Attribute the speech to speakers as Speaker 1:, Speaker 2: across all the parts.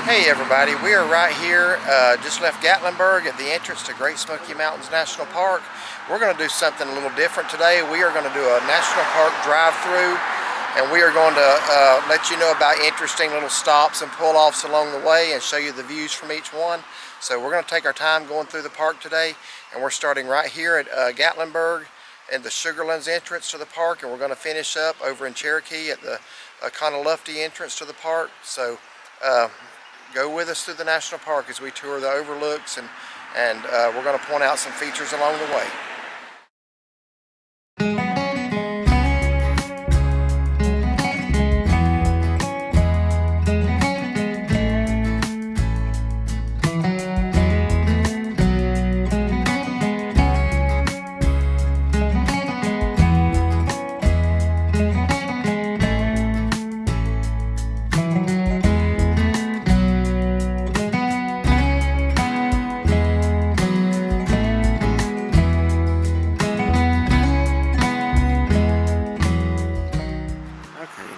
Speaker 1: Hey everybody, we are right here, just left Gatlinburg at the entrance to Great Smoky Mountains National Park. We're going to do something a little different today. We are going to do a National Park drive-through, and we are going to let you know about interesting little stops and pull-offs along the way and show you the views from each one. So we're going to take our time going through the park today, and we're starting right here at Gatlinburg and the Sugarlands entrance to the park, and we're going to finish up over in Cherokee at the kind of lofty entrance to the park. So go with us through the national park as we tour the overlooks, and we're going to point out some features along the way.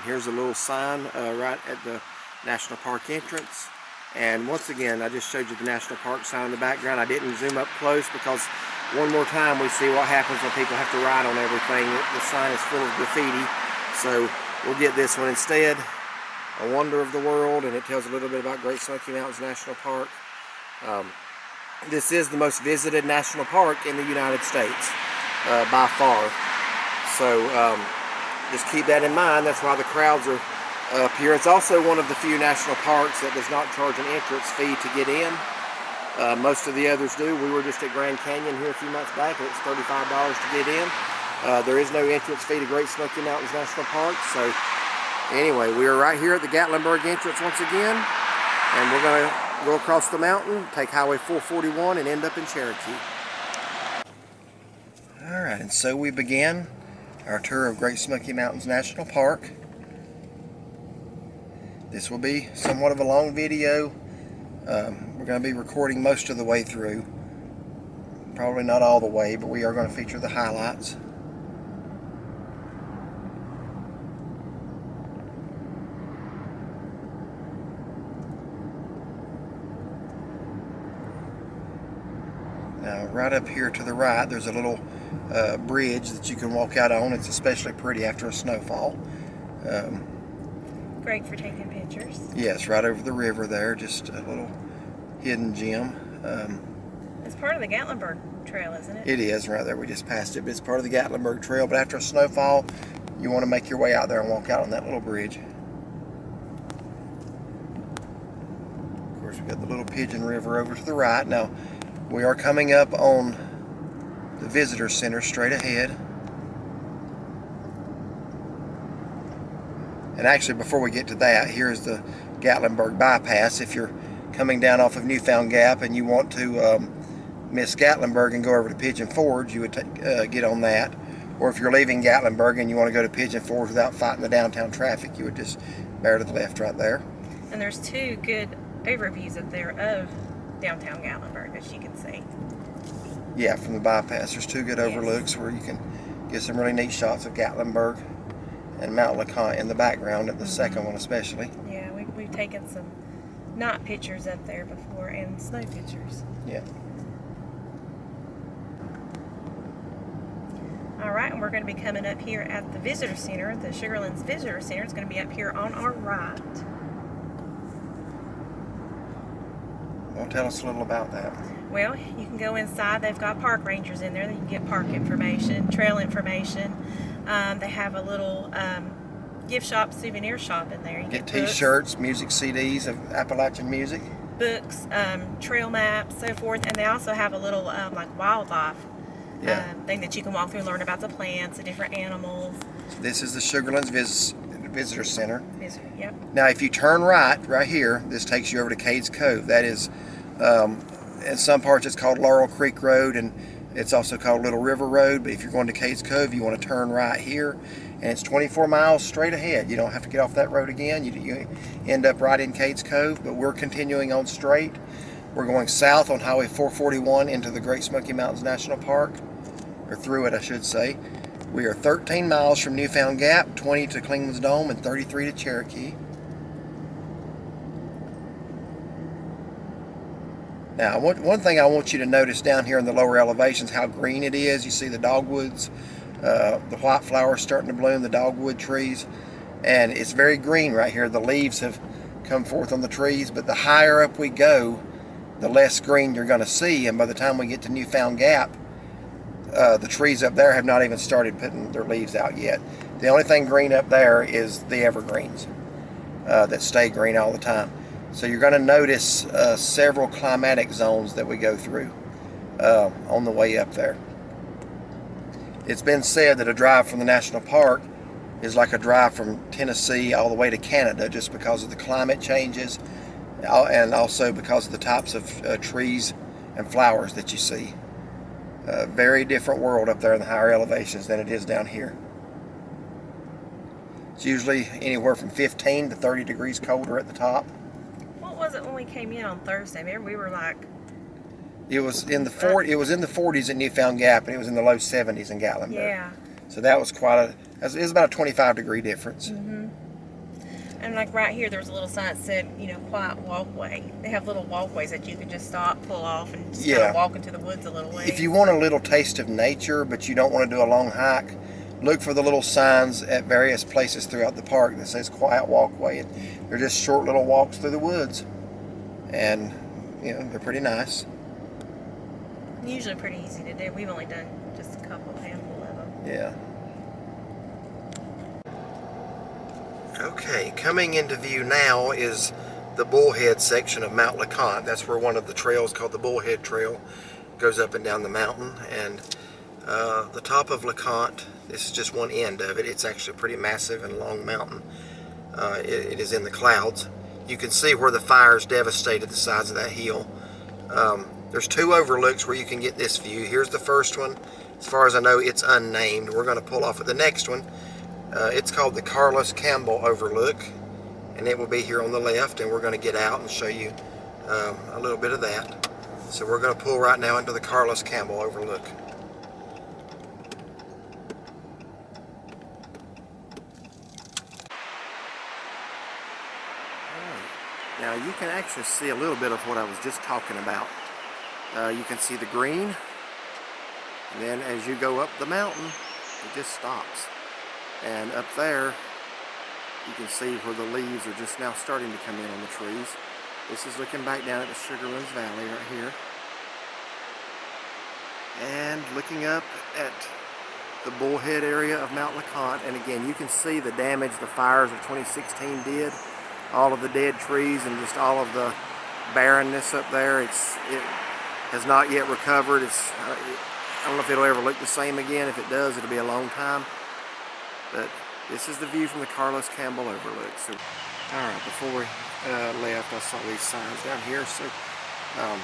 Speaker 1: Here's a little sign right at the National Park entrance, and once again I just showed you the National Park sign in the background. I didn't zoom up close because one more time we see what happens when people have to write on everything. The sign is full of graffiti, so we'll get this one instead. A Wonder of the World, and it tells a little bit about Great Smoky Mountains National Park. This is the most visited national park in the United States by far, so just keep that in mind. That's why the crowds are up here. It's also one of the few national parks that does not charge an entrance fee to get in. Most of the others do. We were just at Grand Canyon here a few months back, and it's $35 to get in. There is no entrance fee to Great Smoky Mountains National Park. So anyway, we are right here at the Gatlinburg entrance once again, and we're going to go across the mountain, take Highway 441, and end up in Cherokee. Alright, and so we begin our tour of Great Smoky Mountains National Park. This will be somewhat of a long video. We're going to be recording most of the way through. Probably not all the way, but we are going to feature the highlights. Now, right up here to the right, there's a little bridge that you can walk out on. It's especially pretty after a snowfall.
Speaker 2: Great for taking pictures.
Speaker 1: Yes, right over the river there, just a little hidden gem.
Speaker 2: It's part of the Gatlinburg Trail, isn't it?
Speaker 1: It is, right there. We just passed it, but it's part of the Gatlinburg Trail. But after a snowfall, you want to make your way out there and walk out on that little bridge. Of course, we've got the little Pigeon River over to the right. Now, we are coming up on the Visitor Center straight ahead. And actually, before we get to that, here's the Gatlinburg bypass. If you're coming down off of Newfound Gap and you want to miss Gatlinburg and go over to Pigeon Forge, you would get on that. Or if you're leaving Gatlinburg and you want to go to Pigeon Forge without fighting the downtown traffic, you would just bear to the left right there.
Speaker 2: And there's two good overviews up there of downtown Gatlinburg, as you can see.
Speaker 1: Yeah, from the bypass, there's two good overlooks where you can get some really neat shots of Gatlinburg and Mount LeConte in the background, at the second one especially.
Speaker 2: Yeah, we've taken some night pictures up there before, and snow pictures.
Speaker 1: Yeah.
Speaker 2: Alright, and we're going to be coming up here at the Visitor Center. The Sugarlands Visitor Center is going to be up here on our right.
Speaker 1: Well, tell us a little about that.
Speaker 2: Well, you can go inside. They've got park rangers in there. They can get park information, trail information. They have a little gift shop, souvenir shop in there. You
Speaker 1: get t-shirts, music CDs of Appalachian music,
Speaker 2: books, trail maps, so forth. And they also have a little like wildlife thing that you can walk through and learn about the plants, the different animals.
Speaker 1: This is the Sugarlands Visitor Center.
Speaker 2: Yep.
Speaker 1: Now, if you turn right here, this takes you over to Cades Cove. That is, in some parts it's called Laurel Creek Road, and it's also called Little River Road. But if you're going to Cades Cove, you want to turn right here, and it's 24 miles straight ahead. You don't have to get off that road again. You end up right in Cades Cove, but we're continuing on straight. We're going south on Highway 441 into the Great Smoky Mountains National Park, or through it, I should say. We are 13 miles from Newfound Gap, 20 to Clingmans Dome, and 33 to Cherokee. Now, one thing I want you to notice down here in the lower elevations, how green it is. You see the dogwoods, the white flowers starting to bloom, the dogwood trees, and it's very green right here. The leaves have come forth on the trees, but the higher up we go, the less green you're going to see, and by the time we get to Newfound Gap, the trees up there have not even started putting their leaves out yet. The only thing green up there is the evergreens that stay green all the time. So you're going to notice several climatic zones that we go through on the way up there. It's been said that a drive from the national park is like a drive from Tennessee all the way to Canada, just because of the climate changes and also because of the types of trees and flowers that you see. A very different world up there in the higher elevations than it is down here. It's usually anywhere from 15 to 30 degrees colder at the top.
Speaker 2: What was it when we came in on Thursday? Remember, we were like...
Speaker 1: It was in the 40s at Newfound Gap, and it was in the low 70s in Gatlinburg.
Speaker 2: Yeah. So
Speaker 1: that was it was about a 25-degree difference.
Speaker 2: Mm-hmm. And like right here, there was a little sign that said, you know, quiet walkway. They have little walkways that you can just stop, pull off, and just kind of walk into the woods a little way.
Speaker 1: If you want a little taste of nature, but you don't want to do a long hike, look for the little signs at various places throughout the park that says quiet walkway. And they're just short little walks through the woods. And, you know, they're pretty nice.
Speaker 2: Usually pretty easy to do. We've only done just a handful of them.
Speaker 1: Yeah. Okay, coming into view now is the Bullhead section of Mount LeConte. That's where one of the trails called the Bullhead Trail goes up and down the mountain. And the top of LeConte, this is just one end of it. It's actually a pretty massive and long mountain. It is in the clouds. You can see where the fires devastated the sides of that hill. There's two overlooks where you can get this view. Here's the first one. As far as I know, it's unnamed. We're going to pull off at the next one. It's called the Campbell Overlook, and it will be here on the left, and we're going to get out and show you a little bit of that. So we're going to pull right now into the Campbell Overlook. Now you can actually see a little bit of what I was just talking about. You can see the green, and then as you go up the mountain, it just stops. And up there, you can see where the leaves are just now starting to come in on the trees. This is looking back down at the Sugarlands Valley right here. And looking up at the Bullhead area of Mount LeConte. And again, you can see the damage the fires of 2016 did. All of the dead trees and just all of the barrenness up there. It has not yet recovered. I don't know if it'll ever look the same again. If it does, it'll be a long time. But this is the view from the Campbell Overlook. So, all right, before we left, I saw these signs down here. So, I'll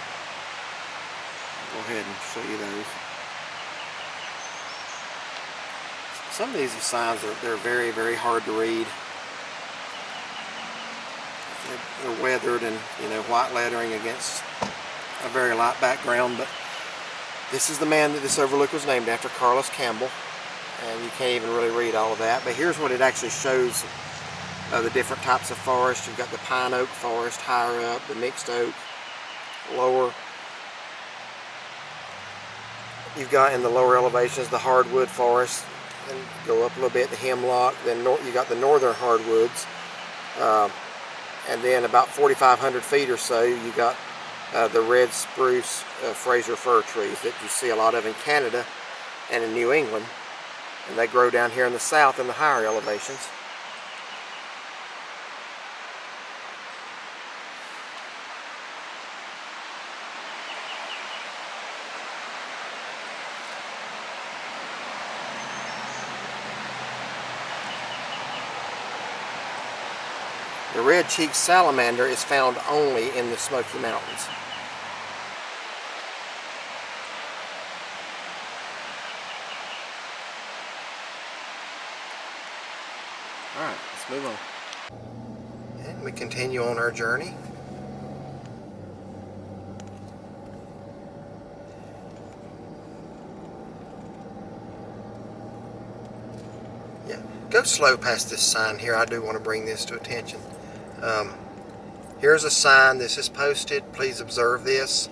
Speaker 1: go ahead and show you those. Some of these signs they're very, very hard to read. They're weathered and, you know, white lettering against a very light background. But this is the man that this overlook was named after, Campbell. And you can't even really read all of that. But here's what it actually shows, the different types of forest. You've got the pine oak forest higher up, the mixed oak lower. You've got in the lower elevations the hardwood forest, and go up a little bit, the hemlock. Then you got the northern hardwoods. And then about 4,500 feet or so, you got the red spruce Fraser fir trees that you see a lot of in Canada and in New England. And they grow down here in the south in the higher elevations. The red-cheeked salamander is found only in the Smoky Mountains. Alright, let's move on. And we continue on our journey. Yeah, go slow past this sign here. I do want to bring this to attention. Here's a sign. This is posted. Please observe this.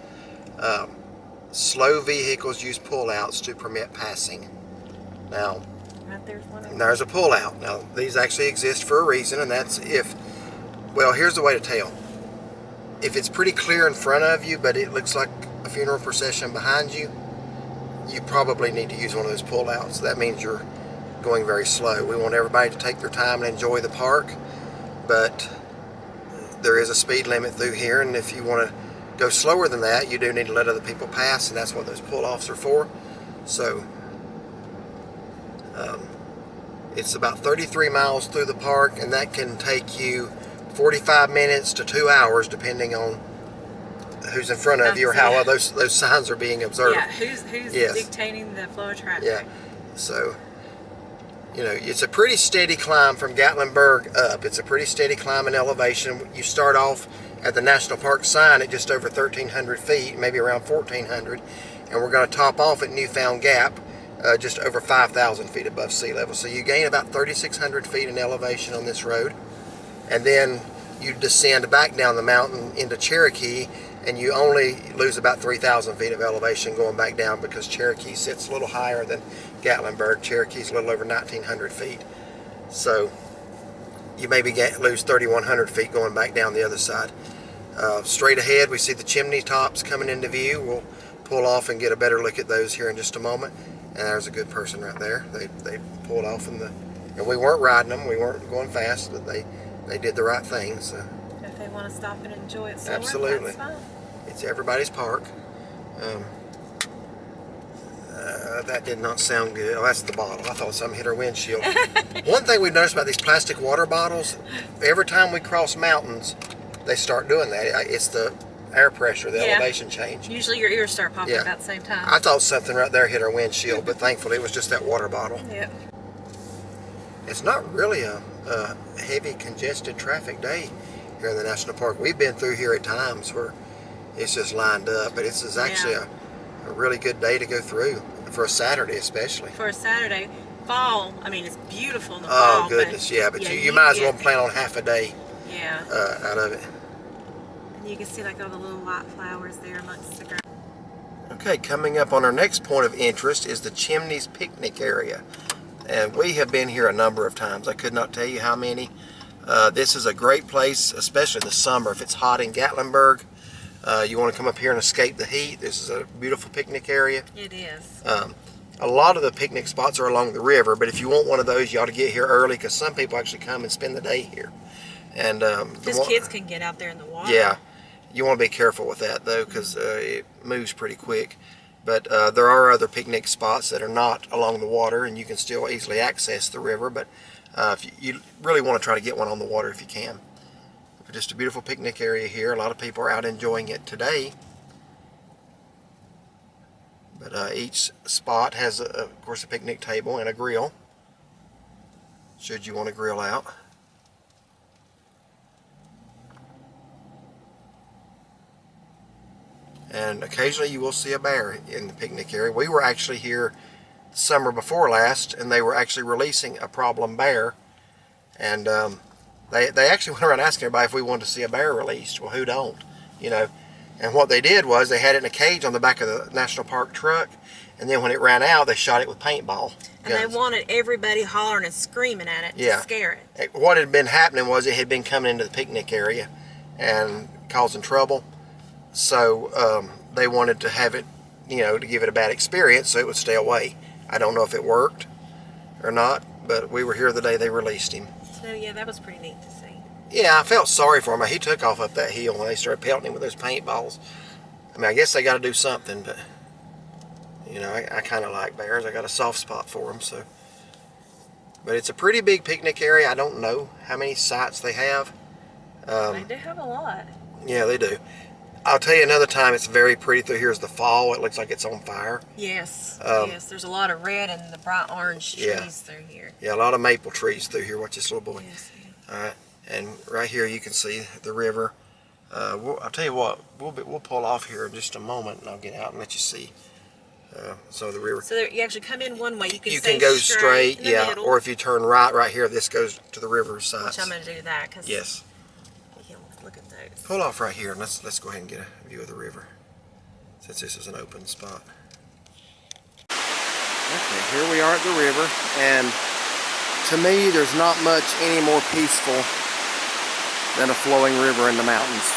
Speaker 1: Slow vehicles use pullouts to permit passing. Now,
Speaker 2: Right there's one.
Speaker 1: and there's a pullout. Now, these actually exist for a reason, and that's if, well, here's the way to tell. If it's pretty clear in front of you, but it looks like a funeral procession behind you, you probably need to use one of those pullouts. That means you're going very slow. We want everybody to take their time and enjoy the park, but there is a speed limit through here, and if you want to go slower than that, you do need to let other people pass, and that's what those pull-offs are for. So it's about 33 miles through the park, and that can take you 45 minutes to 2 hours, depending on who's in front of you or how well those signs are being observed.
Speaker 2: Yeah, who's
Speaker 1: Yes.
Speaker 2: dictating the flow of traffic?
Speaker 1: Yeah. So, you know, it's a pretty steady climb from Gatlinburg up. It's a pretty steady climb in elevation. You start off at the National Park sign at just over 1,300 feet, maybe around 1,400, and we're going to top off at Newfound Gap, just over 5,000 feet above sea level. So you gain about 3,600 feet in elevation on this road, and then you descend back down the mountain into Cherokee, and you only lose about 3,000 feet of elevation going back down, because Cherokee sits a little higher than Gatlinburg. Cherokee's a little over 1,900 feet. So you maybe lose 3,100 feet going back down the other side. Straight ahead, we see the Chimney Tops coming into view. We'll pull off and get a better look at those here in just a moment. And there's a good person right there. They pulled off and we weren't riding them. We weren't going fast, but they did the right thing. So
Speaker 2: If they want to stop and enjoy it somewhere,
Speaker 1: absolutely,
Speaker 2: that's fine.
Speaker 1: it's everybody's park. That did not sound good. Oh, that's the bottle. I thought something hit her windshield. One thing we've noticed about these plastic water bottles, every time we cross mountains, they start doing that. It's the air pressure, the elevation change.
Speaker 2: Usually your ears start popping about the same time.
Speaker 1: I thought something right there hit our windshield, but thankfully it was just that water bottle.
Speaker 2: Yep.
Speaker 1: It's not really a heavy congested traffic day here in the national park. We've been through here at times where it's just lined up, but this is actually a really good day to go through, for a Saturday especially.
Speaker 2: For a Saturday, fall, I mean, it's beautiful in the fall.
Speaker 1: Oh goodness, but
Speaker 2: yeah,
Speaker 1: you might as well plan on half a day out of it.
Speaker 2: And you can see like all the little white flowers there amongst the ground.
Speaker 1: Okay, coming up on our next point of interest is the Chimneys picnic area. And we have been here a number of times. I could not tell you how many. This is a great place, especially in the summer. If it's hot in Gatlinburg, you want to come up here and escape the heat. This is a beautiful picnic area.
Speaker 2: It is.
Speaker 1: A lot of the picnic spots are along the river, but if you want one of those, you ought to get here early, because some people actually come and spend the day here. And
Speaker 2: because kids can get out there in the water.
Speaker 1: Yeah, you want to be careful with that though, because it moves pretty quick. But there are other picnic spots that are not along the water, and you can still easily access the river. But if you really want to try to get one on the water if you can. Just a beautiful picnic area here. A lot of people are out enjoying it today. But each spot has, of course, a picnic table and a grill, should you want to grill out. And occasionally you will see a bear in the picnic area. We were actually here summer before last, and they were actually releasing a problem bear. And they actually went around asking everybody if we wanted to see a bear released. Well, who don't, you know? And what they did was they had it in a cage on the back of the National Park truck, and then when it ran out, they shot it with paintball guns.
Speaker 2: And they wanted everybody hollering and screaming at it to scare it.
Speaker 1: What had been happening was it had been coming into the picnic area and causing trouble. So they wanted to have it, you know, to give it a bad experience so it would stay away. I don't know if it worked or not, but we were here the day they released him.
Speaker 2: So yeah, that was pretty neat to see.
Speaker 1: Yeah, I felt sorry for him. He took off up that hill when they started pelting him with those paintballs. I mean, I guess they got to do something, but you know, I kind of like bears. I got a soft spot for them, so. But it's a pretty big picnic area. I don't know how many sites they have.
Speaker 2: They do have a lot.
Speaker 1: Yeah, they do. I'll tell you another time, it's very pretty through here is the fall. It looks like it's on fire.
Speaker 2: Yes, yes. There's a lot of red and the bright orange trees through here.
Speaker 1: Yeah, a lot of maple trees through here. Watch this little boy.
Speaker 2: Yes, yeah.
Speaker 1: All right, and right here you can see the river. I'll tell you what, we'll pull off here in just a moment, and I'll get out and let you see some of the river.
Speaker 2: So there, you actually come in one way. You can
Speaker 1: go straight,
Speaker 2: in the middle,
Speaker 1: or if you turn right here, this goes to the river side.
Speaker 2: which I'm going to do that because
Speaker 1: yes.
Speaker 2: look at those.
Speaker 1: Pull off right here, and let's go ahead and get a view of the river. since this is an open spot. Okay, here we are at the river, and to me there's not much any more peaceful than a flowing river in the mountains,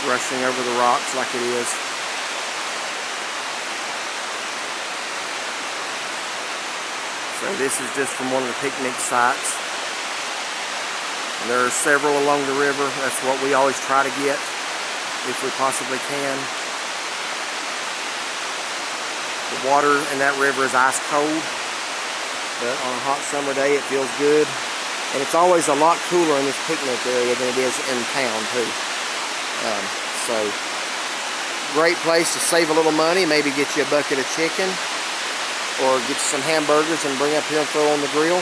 Speaker 1: rushing over the rocks like it is. So this is just from one of the picnic sites. And there are several along the river. That's what we always try to get if we possibly can. The water in that river is ice cold, but on a hot summer day it feels good. And it's always a lot cooler in this picnic area than it is in town too. So great place to save a little money, maybe get you a bucket of chicken or get you some hamburgers and bring up here and throw on the grill.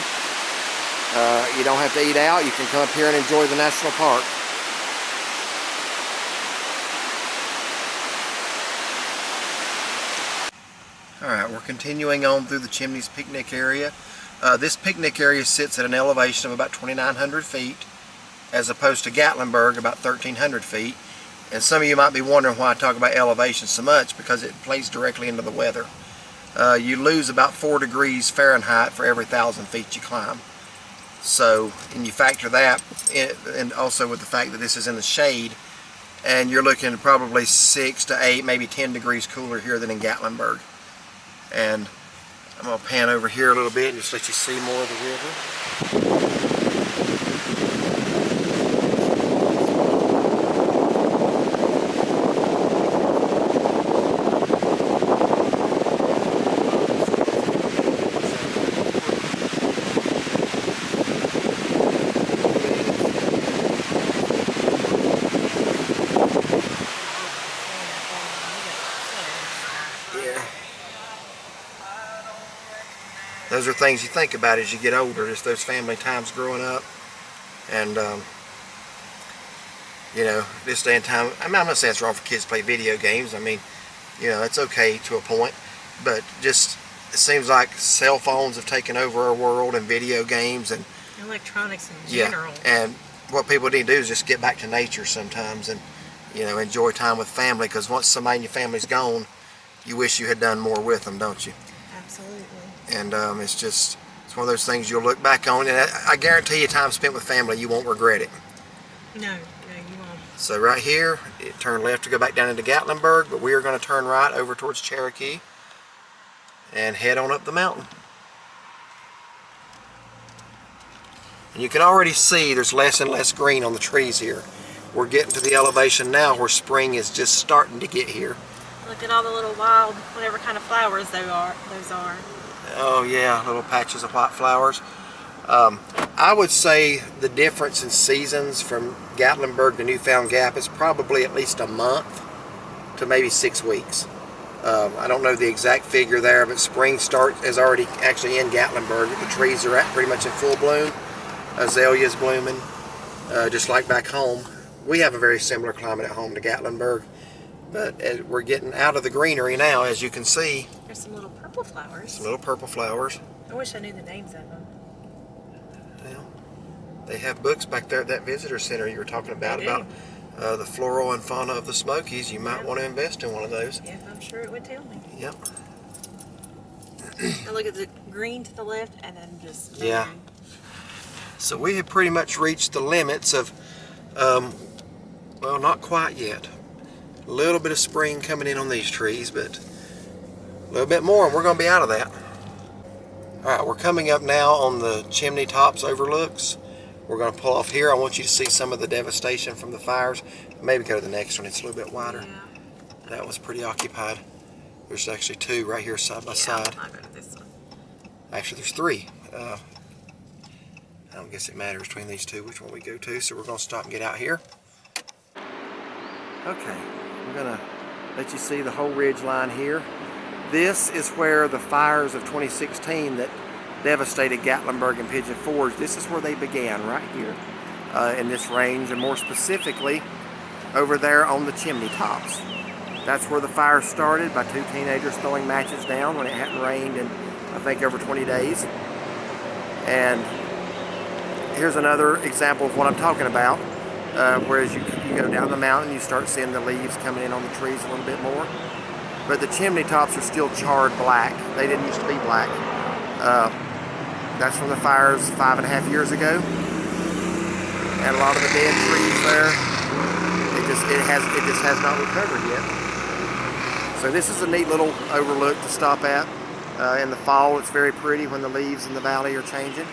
Speaker 1: You don't have to eat out, you can come up here and enjoy the national park. Alright, we're continuing on through the Chimneys picnic area. This picnic area sits at an elevation of about 2,900 feet as opposed to Gatlinburg about 1,300 feet. And some of you might be wondering why I talk about elevation so much, because it plays directly into the weather. You lose about 4 degrees Fahrenheit for every 1,000 feet you climb. So, and you factor that in, and also with the fact that this is in the shade, and you're looking at probably 6 to 8, maybe 10 degrees cooler here than in Gatlinburg. And I'm going to pan over here a little bit and just let you see more of the river. Those are things you think about as you get older, just those family times growing up. And, you know, this day and time, I'm not saying it's wrong for kids to play video games. I mean, you know, it's okay to a point. But just, it seems like cell phones have taken over our world, and video games and
Speaker 2: electronics in general.
Speaker 1: Yeah, and what people need to do is just get back to nature sometimes and, you know, enjoy time with family, because once somebody in your family's gone, you wish you had done more with them, don't you?
Speaker 2: Absolutely.
Speaker 1: And it's one of those things you'll look back on, and I guarantee you time spent with family, you won't regret it.
Speaker 2: No, you won't.
Speaker 1: So right here, it turned left to go back down into Gatlinburg, but we are going to turn right over towards Cherokee and head on up the mountain. And you can already see there's less and less green on the trees here. We're getting to the elevation now where spring is just starting to get here.
Speaker 2: Look at all the little wild, whatever kind of flowers those are.
Speaker 1: Oh yeah, little patches of white flowers. I would say the difference in seasons from Gatlinburg to Newfound Gap is probably at least a month to maybe 6 weeks. I don't know the exact figure there, but spring is already actually in Gatlinburg. The trees are pretty much in full bloom. Azaleas blooming, just like back home. We have a very similar climate at home to Gatlinburg, but as we're getting out of the greenery now, as you can see.
Speaker 2: There's some little purple flowers.
Speaker 1: Some little purple flowers.
Speaker 2: I wish I knew the names of them.
Speaker 1: Well, they have books back there at that visitor center you were talking about the flora and fauna of the Smokies. You might want to invest in one of those.
Speaker 2: Yeah, I'm sure it would tell me.
Speaker 1: Yep.
Speaker 2: And look at the green to the left, and then just
Speaker 1: yeah. Green. So we have pretty much reached the limits of, well, not quite yet. A little bit of spring coming in on these trees, but a little bit more and we're going to be out of that. Alright, we're coming up now on the Chimney Tops Overlooks. We're going to pull off here. I want you to see some of the devastation from the fires. Maybe go to the next one, it's a little bit wider. Yeah. That was pretty occupied. There's actually 2 right here side by side.
Speaker 2: I'll go to this one.
Speaker 1: Actually, there's 3. I don't guess it matters between these 2 which one we go to, so we're going to stop and get out here. Okay, I'm going to let you see the whole ridge line here. This is where the fires of 2016 that devastated Gatlinburg and Pigeon Forge, this is where they began, right here in this range, and more specifically over there on the Chimney Tops. That's where the fire started, by 2 teenagers throwing matches down when it hadn't rained in, I think, over 20 days. And here's another example of what I'm talking about. Whereas you go down the mountain, you start seeing the leaves coming in on the trees a little bit more. but the chimney tops are still charred black. They didn't used to be black. That's from the fires 5.5 years ago. And a lot of the dead trees there, it just has not recovered yet. So this is a neat little overlook to stop at. In the fall, it's very pretty when the leaves in the valley are changing.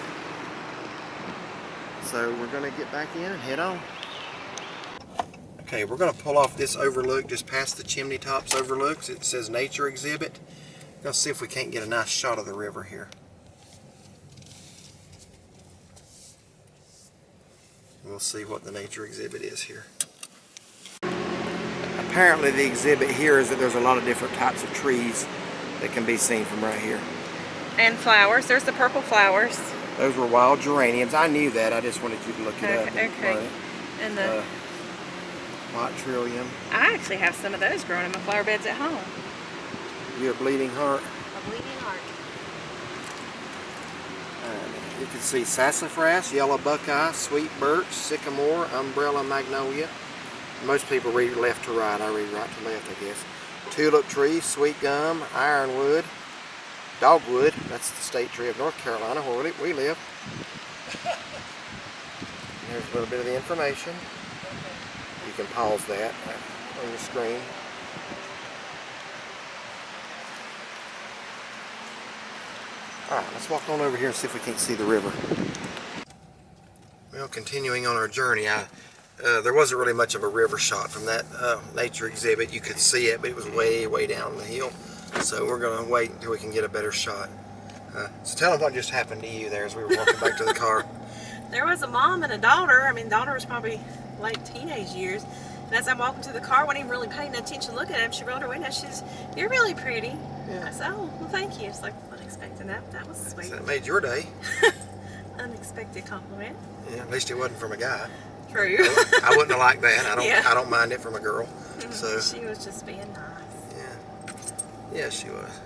Speaker 1: So we're going to get back in and head on. Okay, we're going to pull off this overlook just past the Chimney Tops Overlooks. It says Nature Exhibit. Let's see if we can't get a nice shot of the river here. We'll see what the nature exhibit is here. Apparently the exhibit here is that there's a lot of different types of trees that can be seen from right here.
Speaker 2: And flowers. There's the purple flowers.
Speaker 1: Those were wild geraniums. I knew that. I just wanted you to look it up.
Speaker 2: Okay. And the
Speaker 1: white trillium.
Speaker 2: I actually have some of those growing in my flower beds at home.
Speaker 1: You're a bleeding heart.
Speaker 2: A bleeding heart.
Speaker 1: You can see sassafras, yellow buckeye, sweet birch, sycamore, umbrella magnolia. Most people read left to right. I read right to left, I guess. Tulip tree, sweet gum, ironwood, dogwood. That's the state tree of North Carolina where we live. There's a little bit of the information. You can pause that on the screen. Alright, let's walk on over here and see if we can't see the river. Well, continuing on our journey, there wasn't really much of a river shot from that nature exhibit. You could see it, but it was way, way down the hill. So we're going to wait until we can get a better shot. So tell them what just happened to you there as we were walking back to the car.
Speaker 2: There was a mom and a daughter. I mean, daughter was probably late teenage years. And as I'm walking to the car, wasn't even really paying attention looking at him. She rolled her window. She says, "You're really pretty." Yeah. I said, "Oh, well, thank you." It's like, unexpected. That was sweet.
Speaker 1: So it made your day.
Speaker 2: Unexpected compliment.
Speaker 1: Yeah, at least it wasn't from a guy.
Speaker 2: True.
Speaker 1: I wouldn't have liked that. I don't mind it from a girl. So
Speaker 2: she was just being nice.
Speaker 1: Yeah. Yeah, she was.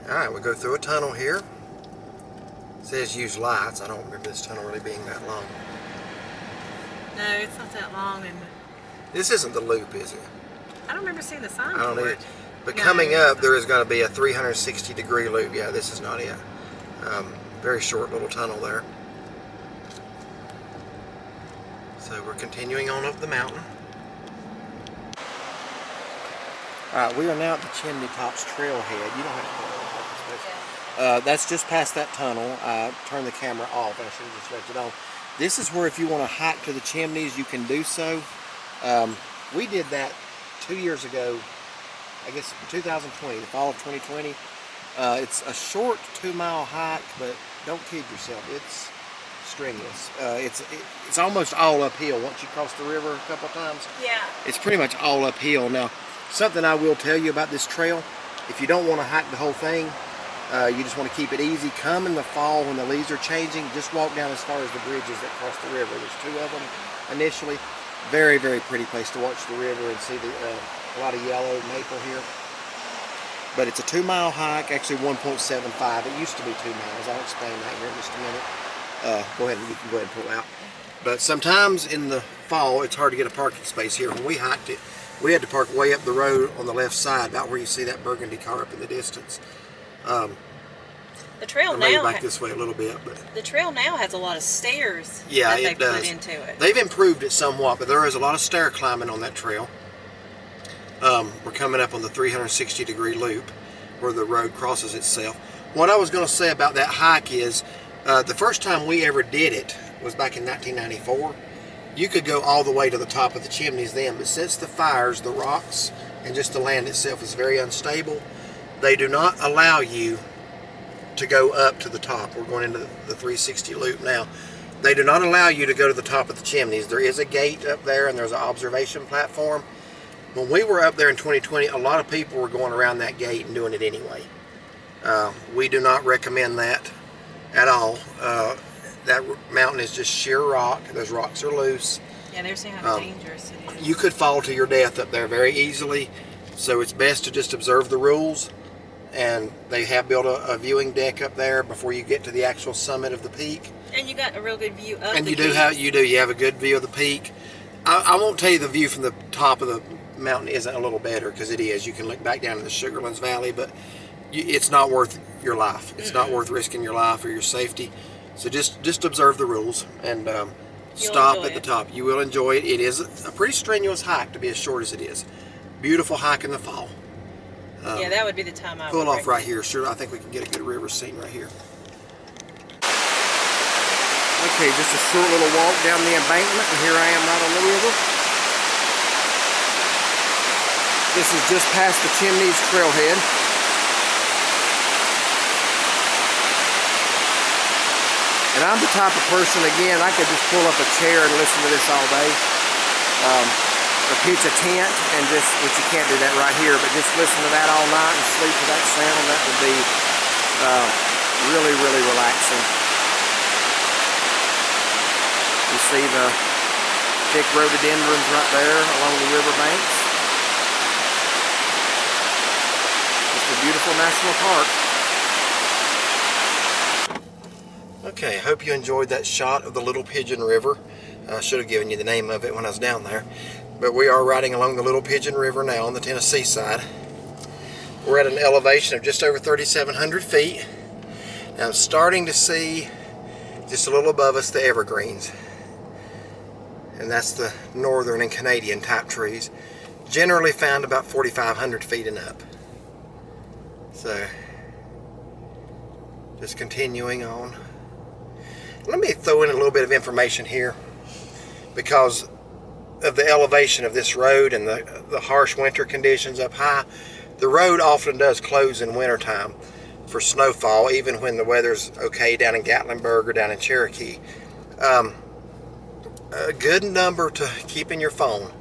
Speaker 1: Alright, we'll go through a tunnel here. It says use lights. I don't remember this tunnel really being that long.
Speaker 2: No, it's not that long. And
Speaker 1: this isn't the loop, is it?
Speaker 2: I don't remember seeing the sign.
Speaker 1: I don't either. But no, coming up, there is going to be a 360-degree loop. Yeah, this is not it. Very short little tunnel there. So we're continuing on up the mountain. Alright, we are now at the Chimney Tops trailhead. You don't have to put it on parking space. That's just past that tunnel. I turned the camera off. I should have just left it on. This is where if you want to hike to the Chimneys, you can do so. We did that 2 years ago, I guess 2020, the fall of 2020. It's a short 2-mile hike, but don't kid yourself, it's strenuous. It's almost all uphill once you cross the river a couple of times.
Speaker 2: Yeah. It's
Speaker 1: pretty much all uphill. Now, something I will tell you about this trail, if you don't want to hike the whole thing, you just want to keep it easy, come in the fall when the leaves are changing, just walk down as far as the bridges that cross the river. There's 2 of them initially. Very, very pretty place to watch the river and see a lot of yellow maple here. But it's a 2-mile hike, actually 1.75. It used to be 2 miles. I'll explain that here in just a minute. Go ahead and you can go ahead and pull out. But sometimes in the fall, it's hard to get a parking space here. When we hiked it, we had to park way up the road on the left side, about where you see that burgundy car up in the distance.
Speaker 2: The trail
Speaker 1: now back this way a little bit, but
Speaker 2: the trail now has a lot of stairs.
Speaker 1: Yeah,
Speaker 2: that
Speaker 1: it does.
Speaker 2: Put into it.
Speaker 1: They've improved it somewhat, but there is a lot of stair climbing on that trail. We're coming up on the 360-degree loop where the road crosses itself. What I was going to say about that hike is the first time we ever did it was back in 1994. You could go all the way to the top of the Chimneys then, but since the fires, the rocks, and just the land itself is very unstable, they do not allow you to go up to the top. We're going into the 360 loop now. They do not allow you to go to the top of the Chimneys. There is a gate up there and there's an observation platform. When we were up there in 2020, a lot of people were going around that gate and doing it anyway. We do not recommend that at all. That mountain is just sheer rock. Those rocks are loose.
Speaker 2: Yeah, they're saying how dangerous it is.
Speaker 1: You could fall to your death up there very easily, so it's best to just observe the rules. And they have built a viewing deck up there before you get to the actual summit of the peak.
Speaker 2: And you got a real good view of
Speaker 1: and
Speaker 2: the
Speaker 1: you do have a good view of the peak. I won't tell you the view from the top of the mountain isn't a little better, because it is. You can look back down in the Sugarlands Valley, but it's not worth your life. It's not worth risking your life or your safety. So just observe the rules and stop at the top. You will enjoy it. It is a pretty strenuous hike to be as short as it is. Beautiful hike in the fall.
Speaker 2: Yeah, that would be the time I would
Speaker 1: pull off right here. Sure, I think we can get a good river scene right here. Okay, just a short little walk down the embankment, and here I am right on the river. This is just past the Chimneys trailhead. And I'm the type of person, again, I could just pull up a chair and listen to this all day. Or pitch a tent and just, which you can't do that right here, but just listen to that all night and sleep to that sound. That would be really, really relaxing. You see the thick rhododendrons right there along the river banks. It's a beautiful national park. Okay, I hope you enjoyed that shot of the Little Pigeon River. I should have given you the name of it when I was down there. But we are riding along the Little Pigeon River now on the Tennessee side. We're at an elevation of just over 3,700 feet. Now I'm starting to see, just a little above us, the evergreens. And that's the northern and Canadian type trees. Generally found about 4,500 feet and up. So, just continuing on. Let me throw in a little bit of information here, because of the elevation of this road and the harsh winter conditions up high. The road often does close in wintertime for snowfall, even when the weather's okay down in Gatlinburg or down in Cherokee. A good number to keep in your phone.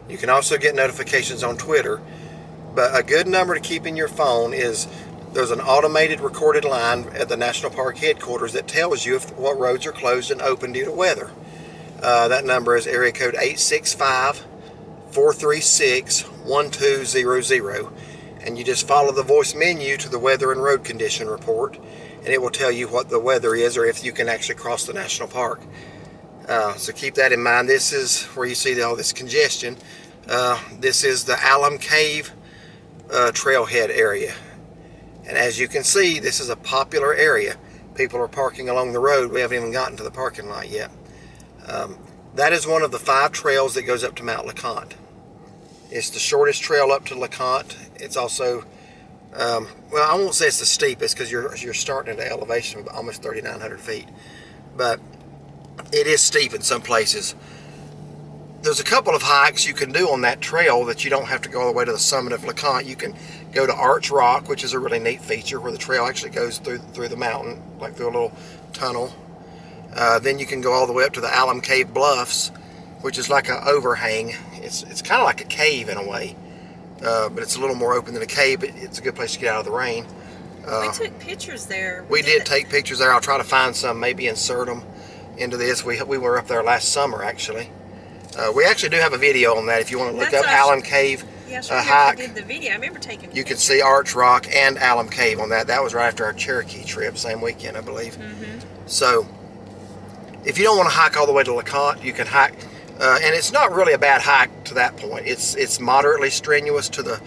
Speaker 1: You can also get notifications on Twitter, but a good number to keep in your phone is there's an automated recorded line at the National Park headquarters that tells you what roads are closed and open due to weather. That number is area code 865-436-1200, and you just follow the voice menu to the weather and road condition report, and it will tell you what the weather is or if you can actually cross the national park. So keep that in mind. This is where you see all this congestion. This is the Alum Cave trailhead area, and as you can see, this is a popular area. People are parking along the road. We haven't even gotten to the parking lot yet. That is one of the 5 trails that goes up to Mount LeConte. It's the shortest trail up to LeConte. It's also, well, I won't say it's the steepest, because you're starting at an elevation of almost 3,900 feet. But it is steep in some places. There's a couple of hikes you can do on that trail that you don't have to go all the way to the summit of LeConte. You can go to Arch Rock, which is a really neat feature, where the trail actually goes through the mountain, like through a little tunnel. Then you can go all the way up to the Alum Cave Bluffs, which is like an overhang. It's kind of like a cave in a way, but it's a little more open than a cave, but it's a good place to get out of the rain.
Speaker 2: We took pictures there.
Speaker 1: We did take pictures there. I'll try to find some, maybe insert them into this. We were up there last summer, actually. We actually do have a video on that if you want to look up Alum Cave hike.
Speaker 2: Did the video. I remember taking
Speaker 1: you can see Arch Rock and Alum Cave on that. That was right after our Cherokee trip, same weekend, I believe. So, if you don't want to hike all the way to LeConte, you can hike, and it's not really a bad hike to that point. It's moderately strenuous to the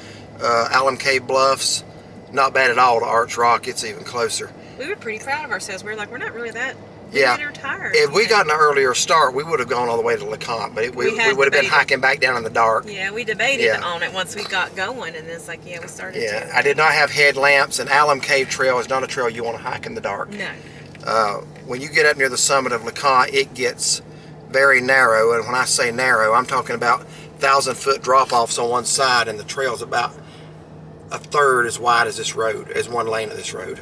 Speaker 1: Alum Cave Bluffs. Not bad at all to Arch Rock. It's even closer.
Speaker 2: We were pretty proud of ourselves. We were like, we're not really that.
Speaker 1: Yeah.
Speaker 2: We were tired.
Speaker 1: If we got an earlier start, we would have gone all the way to LeConte, but we would have been hiking back down in the dark.
Speaker 2: Yeah, we debated on it once we got going, and it's like, yeah, we started.
Speaker 1: Yeah, I did not have headlamps, and Alum Cave Trail is not a trail you want to hike in the dark.
Speaker 2: No.
Speaker 1: When you get up near the summit of LeConte, it gets very narrow, and when I say narrow, I'm talking about 1,000-foot drop-offs on one side, and the trail's about a third as wide as this road, as one lane of this road.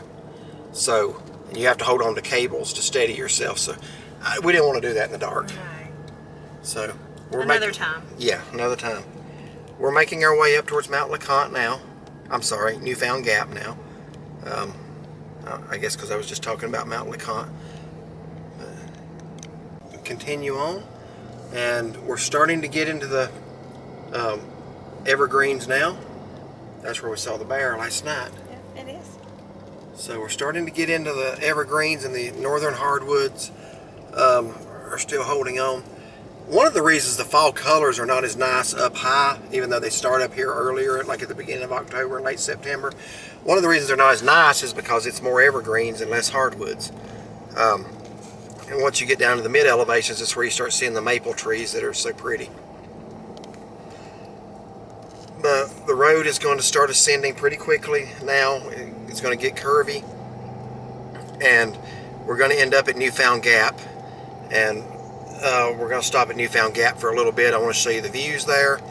Speaker 1: So, and you have to hold on to cables to steady yourself. So, we didn't want to do that in the dark.
Speaker 2: Right.
Speaker 1: So,
Speaker 2: another time.
Speaker 1: Yeah, another time. We're making our way up towards Mount LeConte now. I'm sorry, Newfound Gap now. I guess because I was just talking about Mount LeConte. Continue on, and we're starting to get into the evergreens now. That's where we saw the bear last night.
Speaker 2: Yeah, it is.
Speaker 1: So we're starting to get into the evergreens, and the northern hardwoods are still holding on. One of the reasons the fall colors are not as nice up high, even though they start up here earlier, like at the beginning of October and late September, one of the reasons they're not as nice is because it's more evergreens and less hardwoods. And once you get down to the mid elevations, it's where you start seeing the maple trees that are so pretty. The road is going to start ascending pretty quickly now. It's going to get curvy, and we're going to end up at Newfound Gap, and we're going to stop at Newfound Gap for a little bit. I want to show you the views there,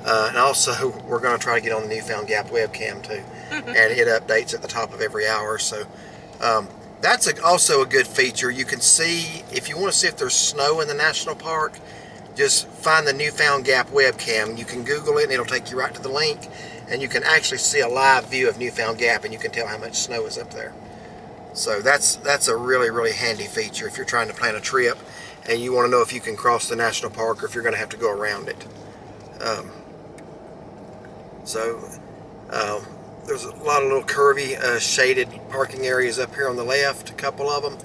Speaker 1: and also we're going to try to get on the Newfound Gap webcam too, and it updates at the top of every hour. So that's also a good feature. You can see, if you want to see if there's snow in the national park, just find the Newfound Gap webcam. You can Google it and it'll take you right to the link, and you can actually see a live view of Newfound Gap, and you can tell how much snow is up there. So that's a really, really handy feature if you're trying to plan a trip and you want to know if you can cross the national park or if you're going to have to go around it. There's a lot of little curvy shaded parking areas up here on the left, a couple of them.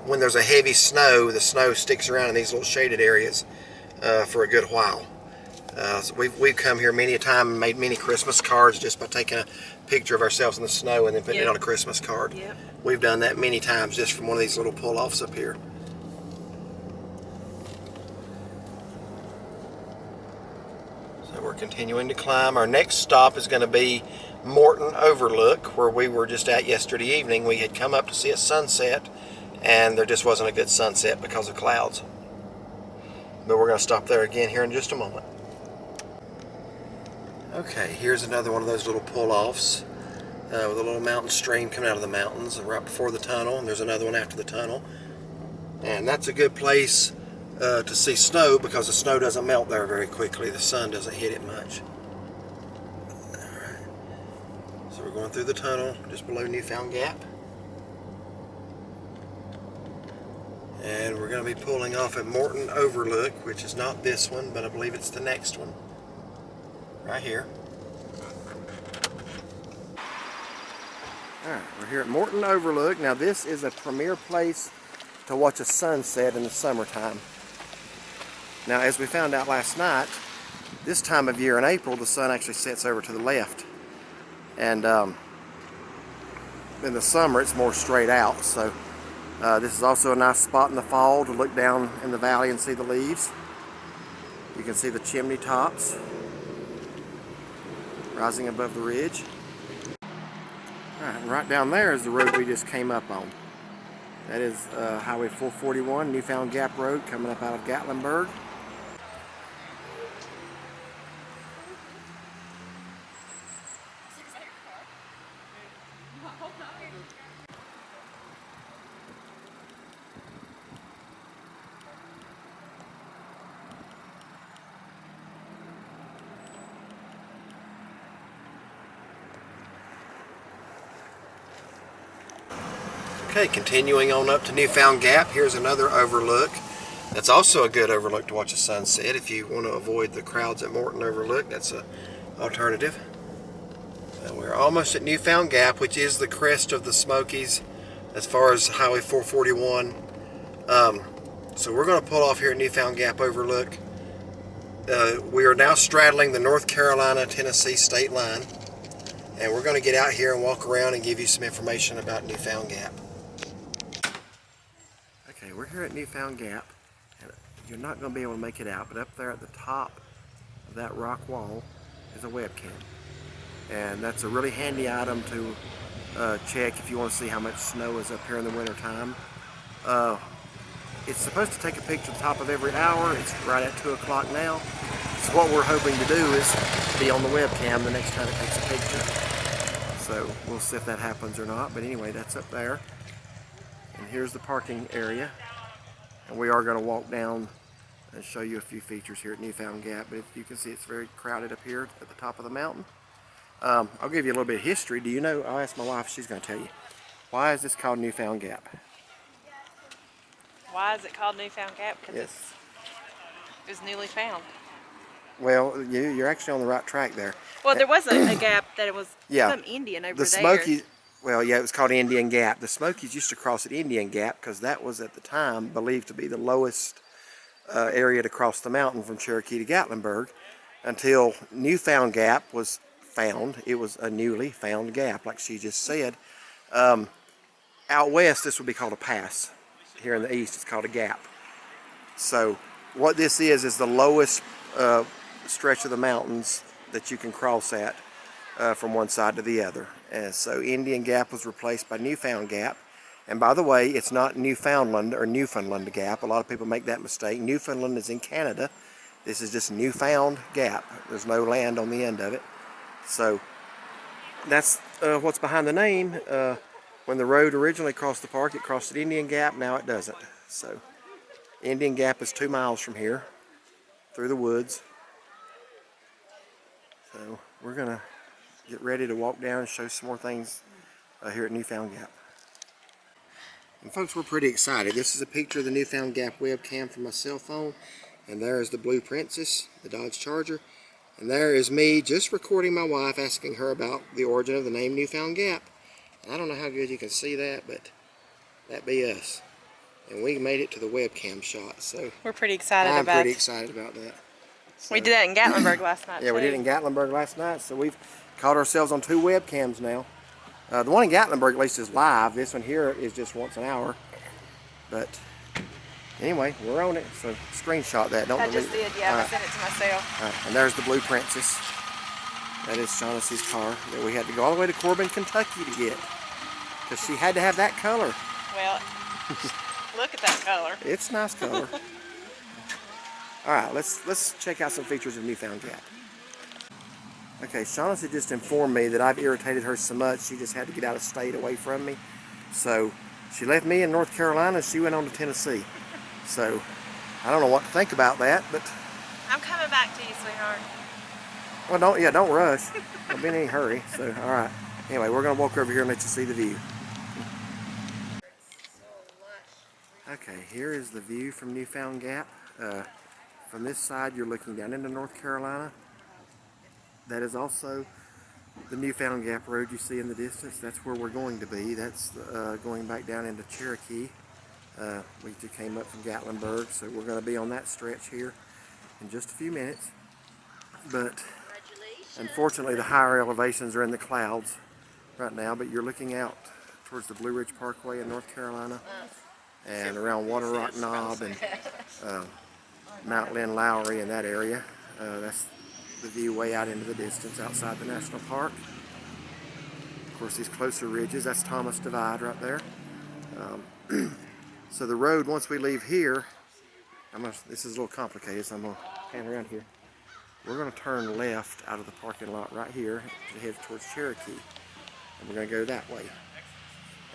Speaker 1: When there's a heavy snow, the snow sticks around in these little shaded areas for a good while. So we've come here many a time and made many Christmas cards just by taking a picture of ourselves in the snow and then putting it on a Christmas card.
Speaker 2: Yep.
Speaker 1: We've done that many times just from one of these little pull-offs up here. So we're continuing to climb. Our next stop is going to be Morton Overlook, where we were just at yesterday evening. We had come up to see a sunset, and there just wasn't a good sunset because of clouds. But we're going to stop there again here in just a moment. Okay, here's another one of those little pull-offs with a little mountain stream coming out of the mountains right before the tunnel, and there's another one after the tunnel. And that's a good place to see snow because the snow doesn't melt there very quickly. The sun doesn't hit it much. Alright, so we're going through the tunnel just below Newfound Gap. And we're going to be pulling off at Morton Overlook, which is not this one, but I believe it's the next one. Right here. Alright, we're here at Morton Overlook. Now this is a premier place to watch a sunset in the summertime. Now as we found out last night, this time of year in April the sun actually sets over to the left. And in the summer it's more straight out. So this is also a nice spot in the fall to look down in the valley and see the leaves. You can see the Chimney Tops rising above the ridge. Alright, and right down there is the road we just came up on. That is Highway 441, Newfound Gap Road, coming up out of Gatlinburg. Okay, continuing on up to Newfound Gap, here's another overlook. That's also a good overlook to watch a sunset if you want to avoid the crowds at Morton Overlook. That's an alternative. We're almost at Newfound Gap, which is the crest of the Smokies as far as Highway 441. So we're going to pull off here at Newfound Gap Overlook. We are now straddling the North Carolina-Tennessee state line. And we're going to get out here and walk around and give you some information about Newfound Gap. Okay, we're here at Newfound Gap, and you're not going to be able to make it out, but up there at the top of that rock wall is a webcam. And that's a really handy item to check if you want to see how much snow is up here in the winter time. It's supposed to take a picture at the top of every hour. It's right at 2 o'clock now. So what we're hoping to do is be on the webcam the next time it takes a picture. So we'll see if that happens or not. But anyway, that's up there. And here's the parking area. And we are going to walk down and show you a few features here at Newfound Gap. But you can see it's very crowded up here at the top of the mountain. I'll give you a little bit of history. Do you know, I'll ask my wife, she's going to tell you. Why is this called Newfound Gap?
Speaker 2: Why is it called Newfound Gap? Because
Speaker 1: Yes.
Speaker 2: it was newly found.
Speaker 1: Well, you're actually on the right track there.
Speaker 2: Well, there was a gap that it was some Indian over
Speaker 1: the
Speaker 2: there.
Speaker 1: Smoky, well, yeah, it was called Indian Gap. The Smokies used to cross at Indian Gap because that was at the time believed to be the lowest area to cross the mountain from Cherokee to Gatlinburg until Newfound Gap was found. It was a newly found gap, like she just said. Out west, this would be called a pass. Here in the east, it's called a gap. So what this is the lowest stretch of the mountains that you can cross at from one side to the other. And so Indian Gap was replaced by Newfound Gap. And by the way, it's not Newfoundland or Newfoundland Gap. A lot of people make that mistake. Newfoundland is in Canada. This is just Newfound Gap. There's no land on the end of it. So that's what's behind the name. When the road originally crossed the park, it crossed at Indian Gap. Now it doesn't. So Indian Gap is 2 miles from here through the woods. So we're going to get ready to walk down and show some more things here at Newfound Gap. And folks, we're pretty excited. This is a picture of the Newfound Gap webcam from my cell phone. And there is the Blue Princess, the Dodge Charger. And there is me just recording my wife, asking her about the origin of the name Newfound Gap. And I don't know how good you can see that, but that be us. And we made it to the webcam shot, so
Speaker 2: we're pretty excited
Speaker 1: I'm
Speaker 2: about
Speaker 1: pretty excited about that. So,
Speaker 2: we did that in Gatlinburg last night.
Speaker 1: Yeah, we did it in Gatlinburg last night, so we've caught ourselves on 2 webcams now. The one in Gatlinburg at least is live. This one here is just once an hour. But anyway, we're on it, so screenshot that. Don't
Speaker 2: I just did, yeah. I sent it to myself.
Speaker 1: All right, and there's the Blue Princess. That is Shaughnessy's car that we had to go all the way to Corbin, Kentucky to get. Because she had to have that color.
Speaker 2: Well, look at that color.
Speaker 1: It's a nice color. All right, let's check out some features of Newfound Gap. Okay, Shaughnessy just informed me that I've irritated her so much she just had to get out of state away from me. So she left me in North Carolina. She went on to Tennessee. So I don't know what to think about that, but
Speaker 2: I'm coming back to you, sweetheart.
Speaker 1: well, don't rush. Don't be in any hurry. So all right. Anyway, we're gonna walk over here and let you see the view. Okay, here is the view from Newfound Gap. From this side, you're looking down into North Carolina. That is also the Newfound Gap Road you see in the distance. That's where we're going to be. That's going back down into Cherokee. We just came up from Gatlinburg, so we're going to be on that stretch here in just a few minutes. But unfortunately, the higher elevations are in the clouds right now, but you're looking out towards the Blue Ridge Parkway in North Carolina and around Water Rock Knob and Mount Lynn Lowry in that area. That's the view way out into the distance outside the national park. Of course, these closer ridges, that's Thomas Divide right there. So the road, once we leave here, this is a little complicated, so I'm going to pan around here. We're going to turn left out of the parking lot right here to head towards Cherokee. And we're going to go that way.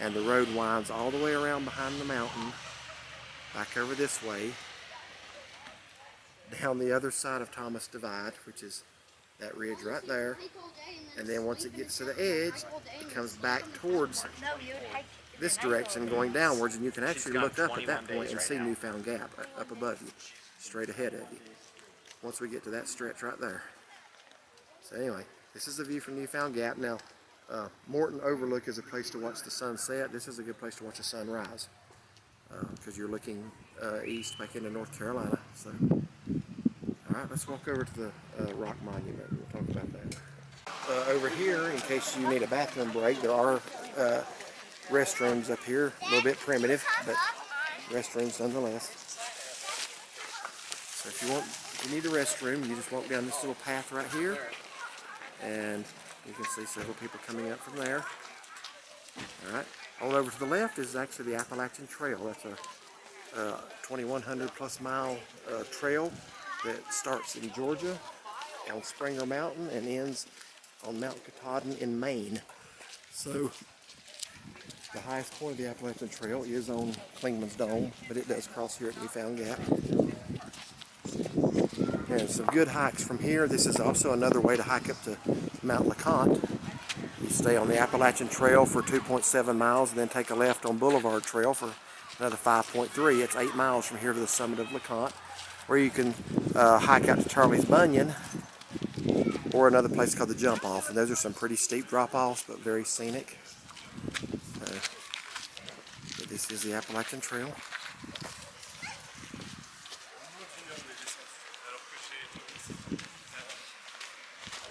Speaker 1: And the road winds all the way around behind the mountain, back over this way, down the other side of Thomas Divide, which is that ridge right there. And then once it gets to the edge, it comes back towards this direction going downwards, and you can actually look up at that point and see Newfound Gap up above you, straight ahead of you, once we get to that stretch right there. So anyway, this is the view from Newfound Gap. Now, Morton Overlook is a place to watch the sunset. This is a good place to watch the sunrise because you're looking east back into North Carolina. So, all right, let's walk over to the Rock Monument. We'll talk about that. Over here, in case you need a bathroom break, there are restrooms up here. A little bit primitive, but restrooms nonetheless. So if you need a restroom, you just walk down this little path right here, and you can see several people coming up from there. All right, on over to the left is actually the Appalachian Trail. That's a 2,100 plus mile trail that starts in Georgia on Springer Mountain and ends on Mount Katahdin in Maine. So the highest point of the Appalachian Trail is on Clingmans Dome, but it does cross here at Newfound Gap. And some good hikes from here. This is also another way to hike up to Mount LeConte. You stay on the Appalachian Trail for 2.7 miles and then take a left on Boulevard Trail for another 5.3. It's 8 miles from here to the summit of LeConte, where you can hike out to Charlie's Bunyan or another place called the Jump Off. And those are some pretty steep drop-offs, but very scenic. This is the Appalachian Trail.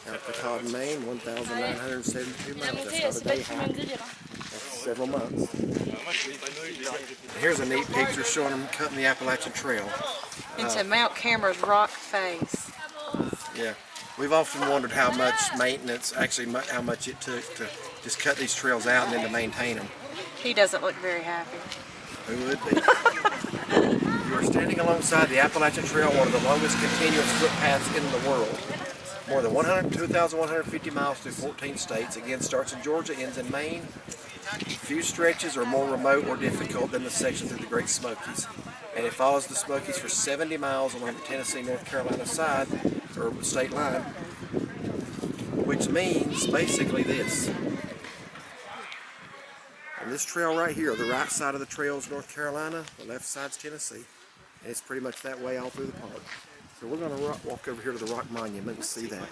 Speaker 1: Out to Todd, Maine, 1,972 miles. That's not a day hike. That's several months. Here's a neat picture showing them cutting the Appalachian Trail.
Speaker 2: Into Mount Cameron's rock face.
Speaker 1: Yeah, we've often wondered how much maintenance, actually how much it took to just cut these trails out and then to maintain them.
Speaker 2: He doesn't look very happy.
Speaker 1: Who would be? You are standing alongside the Appalachian Trail, one of the longest continuous footpaths in the world. More than 2,150 miles through 14 states. Again, starts in Georgia, ends in Maine. Few stretches are more remote or difficult than the section through the Great Smokies. And it follows the Smokies for 70 miles along the Tennessee-North Carolina side, or state line, which means basically this. And this trail right here, the right side of the trail is North Carolina, the left side's Tennessee. And it's pretty much that way all through the park. So we're going to walk over here to the Rock Monument and see that.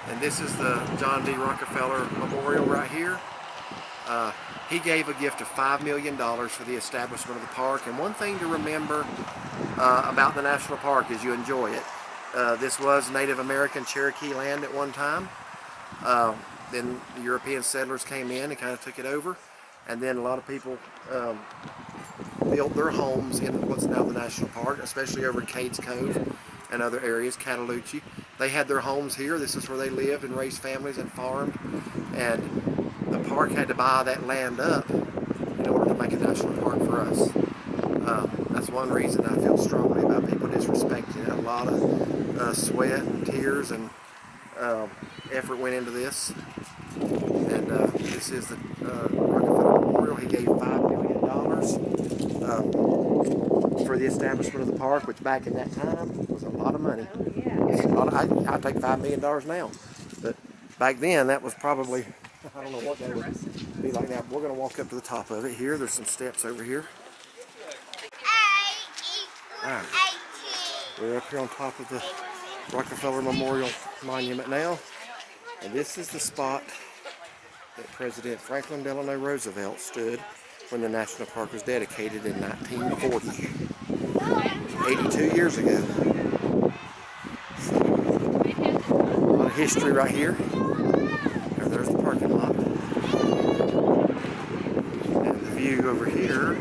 Speaker 1: And this is the John D. Rockefeller Memorial right here. He gave a gift of $5 million for the establishment of the park. And one thing to remember about the national park is you enjoy it. This was Native American Cherokee land at one time. Then the European settlers came in and kind of took it over. And then a lot of people built their homes in what's now the national park, especially over at Cades Cove and other areas, Cataloochee. They had their homes here. This is where they lived and raised families and farmed. And the park had to buy that land up in order to make a national park for us. That's one reason I feel strongly about people disrespecting it. A lot of sweat and tears and effort went into this. And this is the Rockefeller Memorial. He gave $5 million for the establishment of the park, which back in that time was a lot of money. I'd take $5 million now, but back then that was probably, I don't know what that would be like now. We're going to walk up to the top of it here. There's some steps over here. All right. We're up here on top of the Rockefeller Memorial Monument now, and this is the spot that President Franklin Delano Roosevelt stood when the national park was dedicated in 1940, 82 years ago. So, a lot of history right here. And there's the parking lot. And the view over here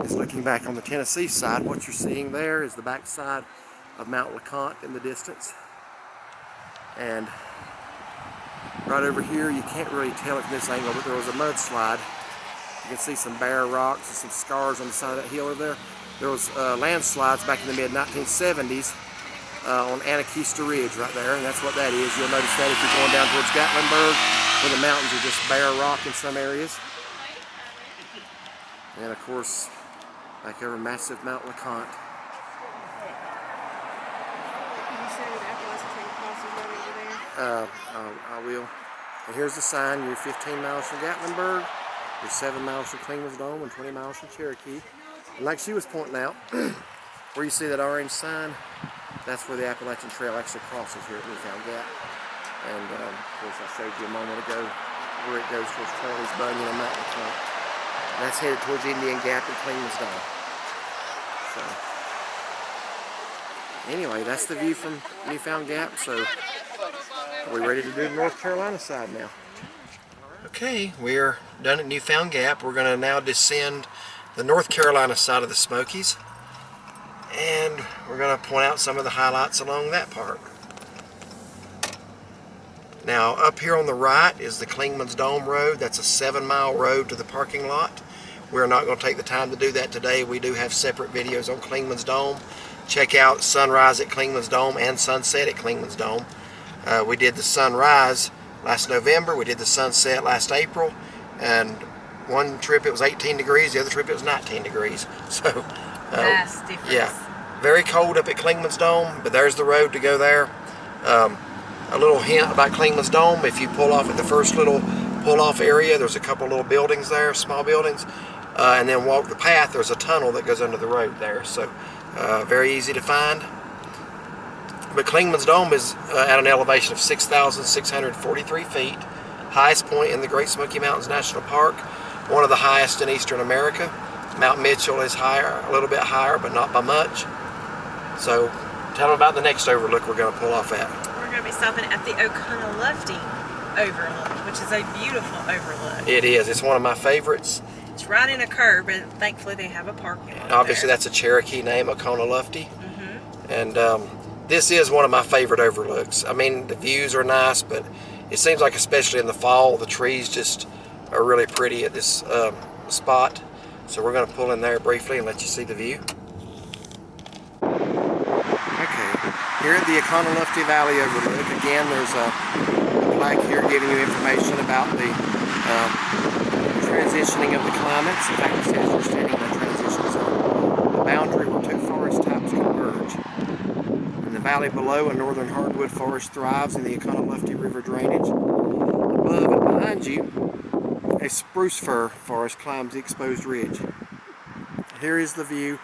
Speaker 1: is looking back on the Tennessee side. What you're seeing there is the back side of Mount LeConte in the distance. And right over here, you can't really tell it from this angle, but there was a mudslide. You can see some bare rocks and some scars on the side of that hill over there. There was landslides back in the mid-1970s on Anakeesta Ridge right there, and that's what that is. You'll notice that if you're going down towards Gatlinburg, where the mountains are just bare rock in some areas. And of course, back over massive Mount LeConte. I will. And here's the sign. You're 15 miles from Gatlinburg. You're 7 miles from Clingmans Dome and 20 miles from Cherokee. And like she was pointing out, where you see that orange sign, that's where the Appalachian Trail actually crosses here at Newfound Gap. And of course, I showed you a moment ago where it goes towards Charlie's Bunyan and Mount LeConte. And that's headed towards Indian Gap and Clingmans Dome. So, anyway, that's the view from Newfound Gap. So, we're ready to do the North Carolina side now. Okay, we're done at Newfound Gap. We're going to now descend the North Carolina side of the Smokies, and we're going to point out some of the highlights along that part. Now, up here on the right is the Clingmans Dome Road. That's a 7-mile road to the parking lot. We're not going to take the time to do that today. We do have separate videos on Clingmans Dome. Check out sunrise at Clingmans Dome and sunset at Clingmans Dome. We did the sunrise last November, we did the sunset last April, and one trip it was 18 degrees, the other trip it was 19 degrees. So,
Speaker 2: Vast difference.
Speaker 1: Yeah, very cold up at Clingmans Dome, but there's the road to go there. A little hint about Clingmans Dome: if you pull off at the first little pull-off area, there's a couple little buildings there, small buildings, and then walk the path. There's a tunnel that goes under the road there, so very easy to find. But Clingmans Dome is at an elevation of 6,643 feet, highest point in the Great Smoky Mountains National Park, one of the highest in Eastern America. Mount Mitchell is higher, a little bit higher, but not by much. So Tell them about the next overlook we're going to pull off at.
Speaker 2: We're going to be stopping at the Oconaluftee Overlook, which is a beautiful overlook.
Speaker 1: It is. It's one of my favorites.
Speaker 2: It's right in a curve, and thankfully they have a parking lot.
Speaker 1: Obviously,
Speaker 2: there.
Speaker 1: that's a Cherokee name, Oconaluftee. And this is one of my favorite overlooks. I mean, the views are nice, but it seems like especially in the fall, the trees just are really pretty at this spot. So we're going to pull in there briefly and let you see the view. Okay, here at the Oconaluftee Valley Overlook, again, there's a plaque here giving you information about the transitioning of the climates. In fact, it says we're standing in a transition zone, the boundary where two forest types converge. In the valley below, a northern hardwood forest thrives in the Oconaluftee River drainage. Above and behind you, a spruce fir forest climbs the exposed ridge. Here is the view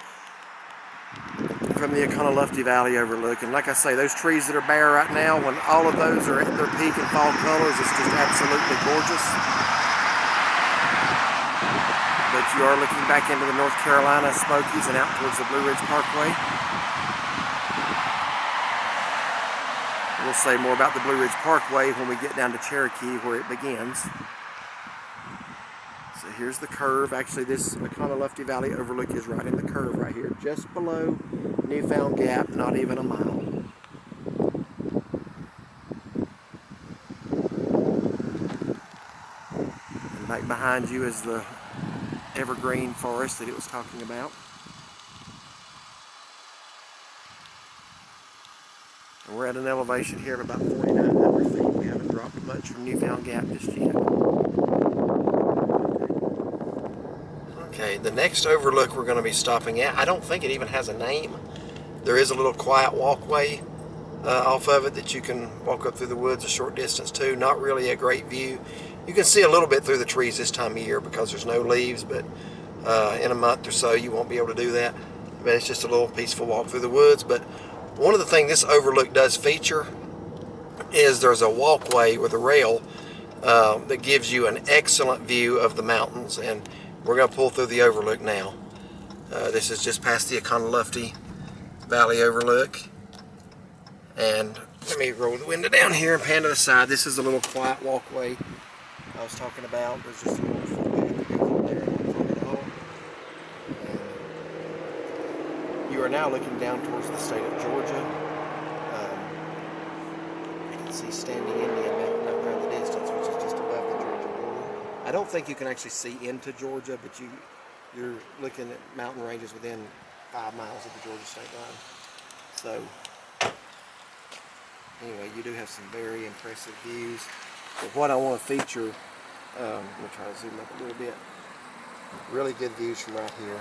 Speaker 1: from the Oconaluftee Valley Overlook, and like I say, those trees that are bare right now, when all of those are at their peak in fall colors, it's just absolutely gorgeous. But you are looking back into the North Carolina Smokies and out towards the Blue Ridge Parkway. We'll say more about the Blue Ridge Parkway when we get down to Cherokee, where it begins. So here's the curve. Actually, this Oconaluftee Valley Overlook is right in the curve right here, just below Newfound Gap, not even a mile. And back behind you is the evergreen forest that it was talking about. And we're at an elevation here of about 4,900 feet. We haven't dropped much from Newfound Gap just yet. Okay, the next overlook we're going to be stopping at, I don't think it even has a name. There is a little quiet walkway off of it that you can walk up through the woods a short distance to. Not really a great view. You can see a little bit through the trees this time of year because there's no leaves, but in a month or so you won't be able to do that. But it's just a little peaceful walk through the woods. But one of the things this overlook does feature is there's a walkway with a rail that gives you an excellent view of the mountains, and we're going to pull through the overlook now. This is just past the Oconaluftee Valley Overlook, and let me roll the window down here and pan to the side. This is the little quiet walkway I was talking about. There's just a little footpath that goes up there in front of it all. And you are now looking down towards the state of Georgia. You can see Standing Indian Mountain out there in the distance, which is just above the Georgia border. I don't think you can actually see into Georgia, but you're looking at mountain ranges within 5 miles of the Georgia state line. So anyway, you do have some very impressive views. But what I want to feature, let me try to zoom up a little bit. Really good views from right here.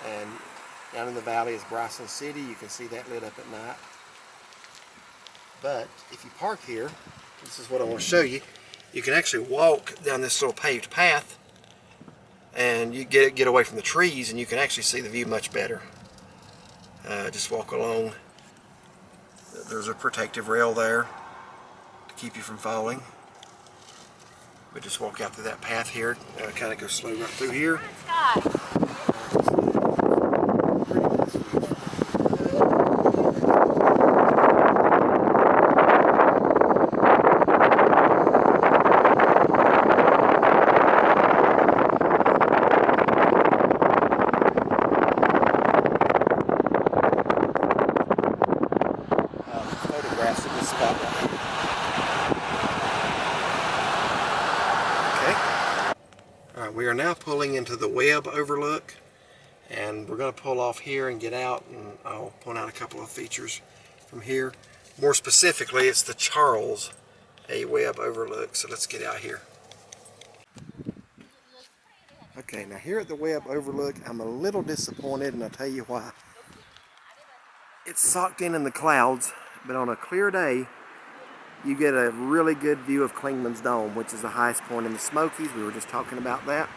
Speaker 1: And down in the valley is Bryson City. You can see that lit up at night. But if you park here, this is what I want to show you. You can actually walk down this little paved path, and you get away from the trees, and you can actually see the view much better. Just walk along. There's a protective rail there to keep you from falling. But just walk out through that path here. Kind of go slow right through here. We are now pulling into the Webb Overlook, and we're going to pull off here and get out, and I'll point out a couple of features from here. More specifically, it's the Charles A. Webb Overlook, so let's get out here. Okay, now here at the Webb Overlook, I'm a little disappointed, and I'll tell you why. It's socked in the clouds, but on a clear day, you get a really good view of Clingmans Dome, which is the highest point in the Smokies. We were just talking about that.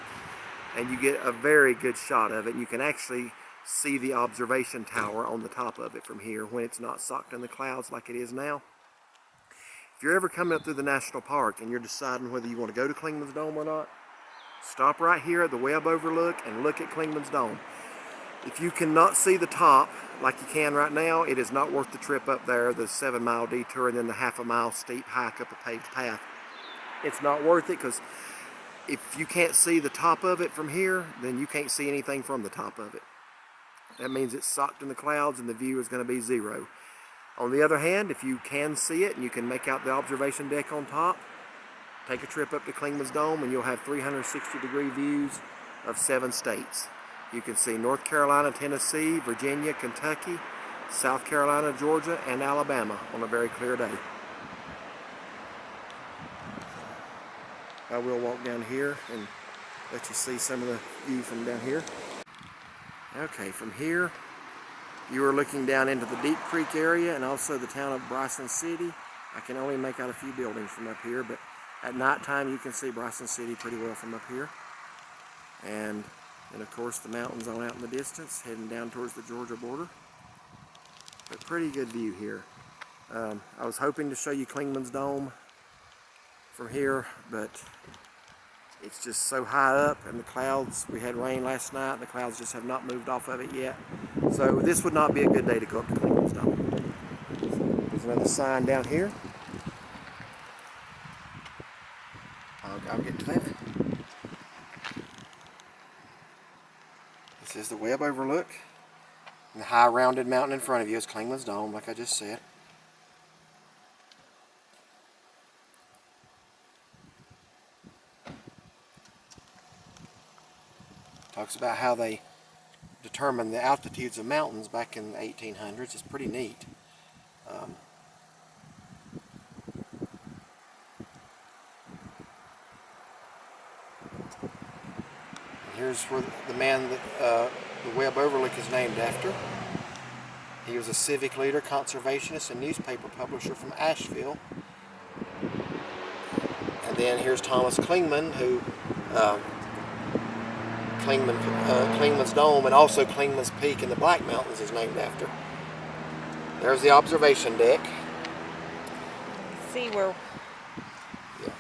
Speaker 1: And you get a very good shot of it. You can actually see the observation tower on the top of it from here when it's not socked in the clouds like it is now. If you're ever coming up through the national park and you're deciding whether you want to go to Clingmans Dome or not, stop right here at the Webb Overlook and look at Clingmans Dome. If you cannot see the top like you can right now, it is not worth the trip up there, the 7-mile detour and then the half-a-mile steep hike up a paved path. It's not worth it because if you can't see the top of it from here, then you can't see anything from the top of it. That means it's socked in the clouds and the view is going to be zero. On the other hand, if you can see it and you can make out the observation deck on top, take a trip up to Clingmans Dome and you'll have 360-degree views of 7 states. You can see North Carolina, Tennessee, Virginia, Kentucky, South Carolina, Georgia, and Alabama on a very clear day. I will walk down here and let you see some of the view from down here. Okay, from here, you are looking down into the Deep Creek area and also the town of Bryson City. I can only make out a few buildings from up here, but at nighttime you can see Bryson City pretty well from up here. And of course the mountains on out in the distance, heading down towards the Georgia border. But pretty good view here. I was hoping to show you Clingmans Dome from here, but it's just so high up, and the clouds, we had rain last night, and the clouds just have not moved off of it yet. So this would not be a good day to go up to Clingmans Dome. There's another sign down here. I'll get to that. This is the Webb Overlook. And the high rounded mountain in front of you is Clingmans Dome, like I just said. Talks about how they determined the altitudes of mountains back in the 1800s. It's pretty neat. Here's where the man that the Webb Overlook is named after. He was a civic leader, conservationist, and newspaper publisher from Asheville. And then here's Thomas Clingman, who Clingmans Dome and also Clingmans Peak in the Black Mountains is named after. There's the observation deck.
Speaker 2: See where?
Speaker 1: Yeah.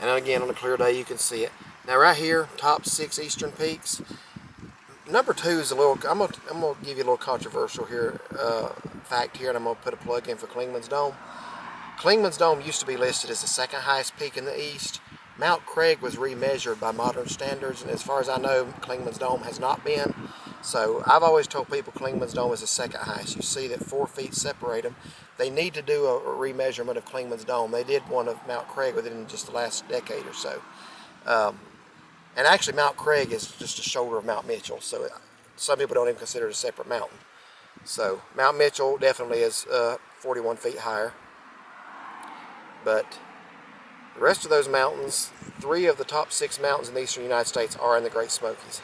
Speaker 1: And again, on a clear day, you can see it. Now, right here, top 6 eastern peaks. Number 2 is a little. I'm gonna give you a little controversial here fact here, and I'm gonna put a plug in for Clingmans Dome. Clingmans Dome used to be listed as the 2nd highest peak in the east. Mount Craig was remeasured by modern standards, and as far as I know, Clingmans Dome has not been. So I've always told people Clingmans Dome is the 2nd highest. You see that 4 feet separate them. They need to do a remeasurement of Clingmans Dome. They did one of Mount Craig within just the last decade or so. And actually Mount Craig is just a shoulder of Mount Mitchell, so some people don't even consider it a separate mountain. So Mount Mitchell definitely is 41 feet higher. But the rest of those mountains, 3 of the top 6 mountains in the eastern United States are in the Great Smokies.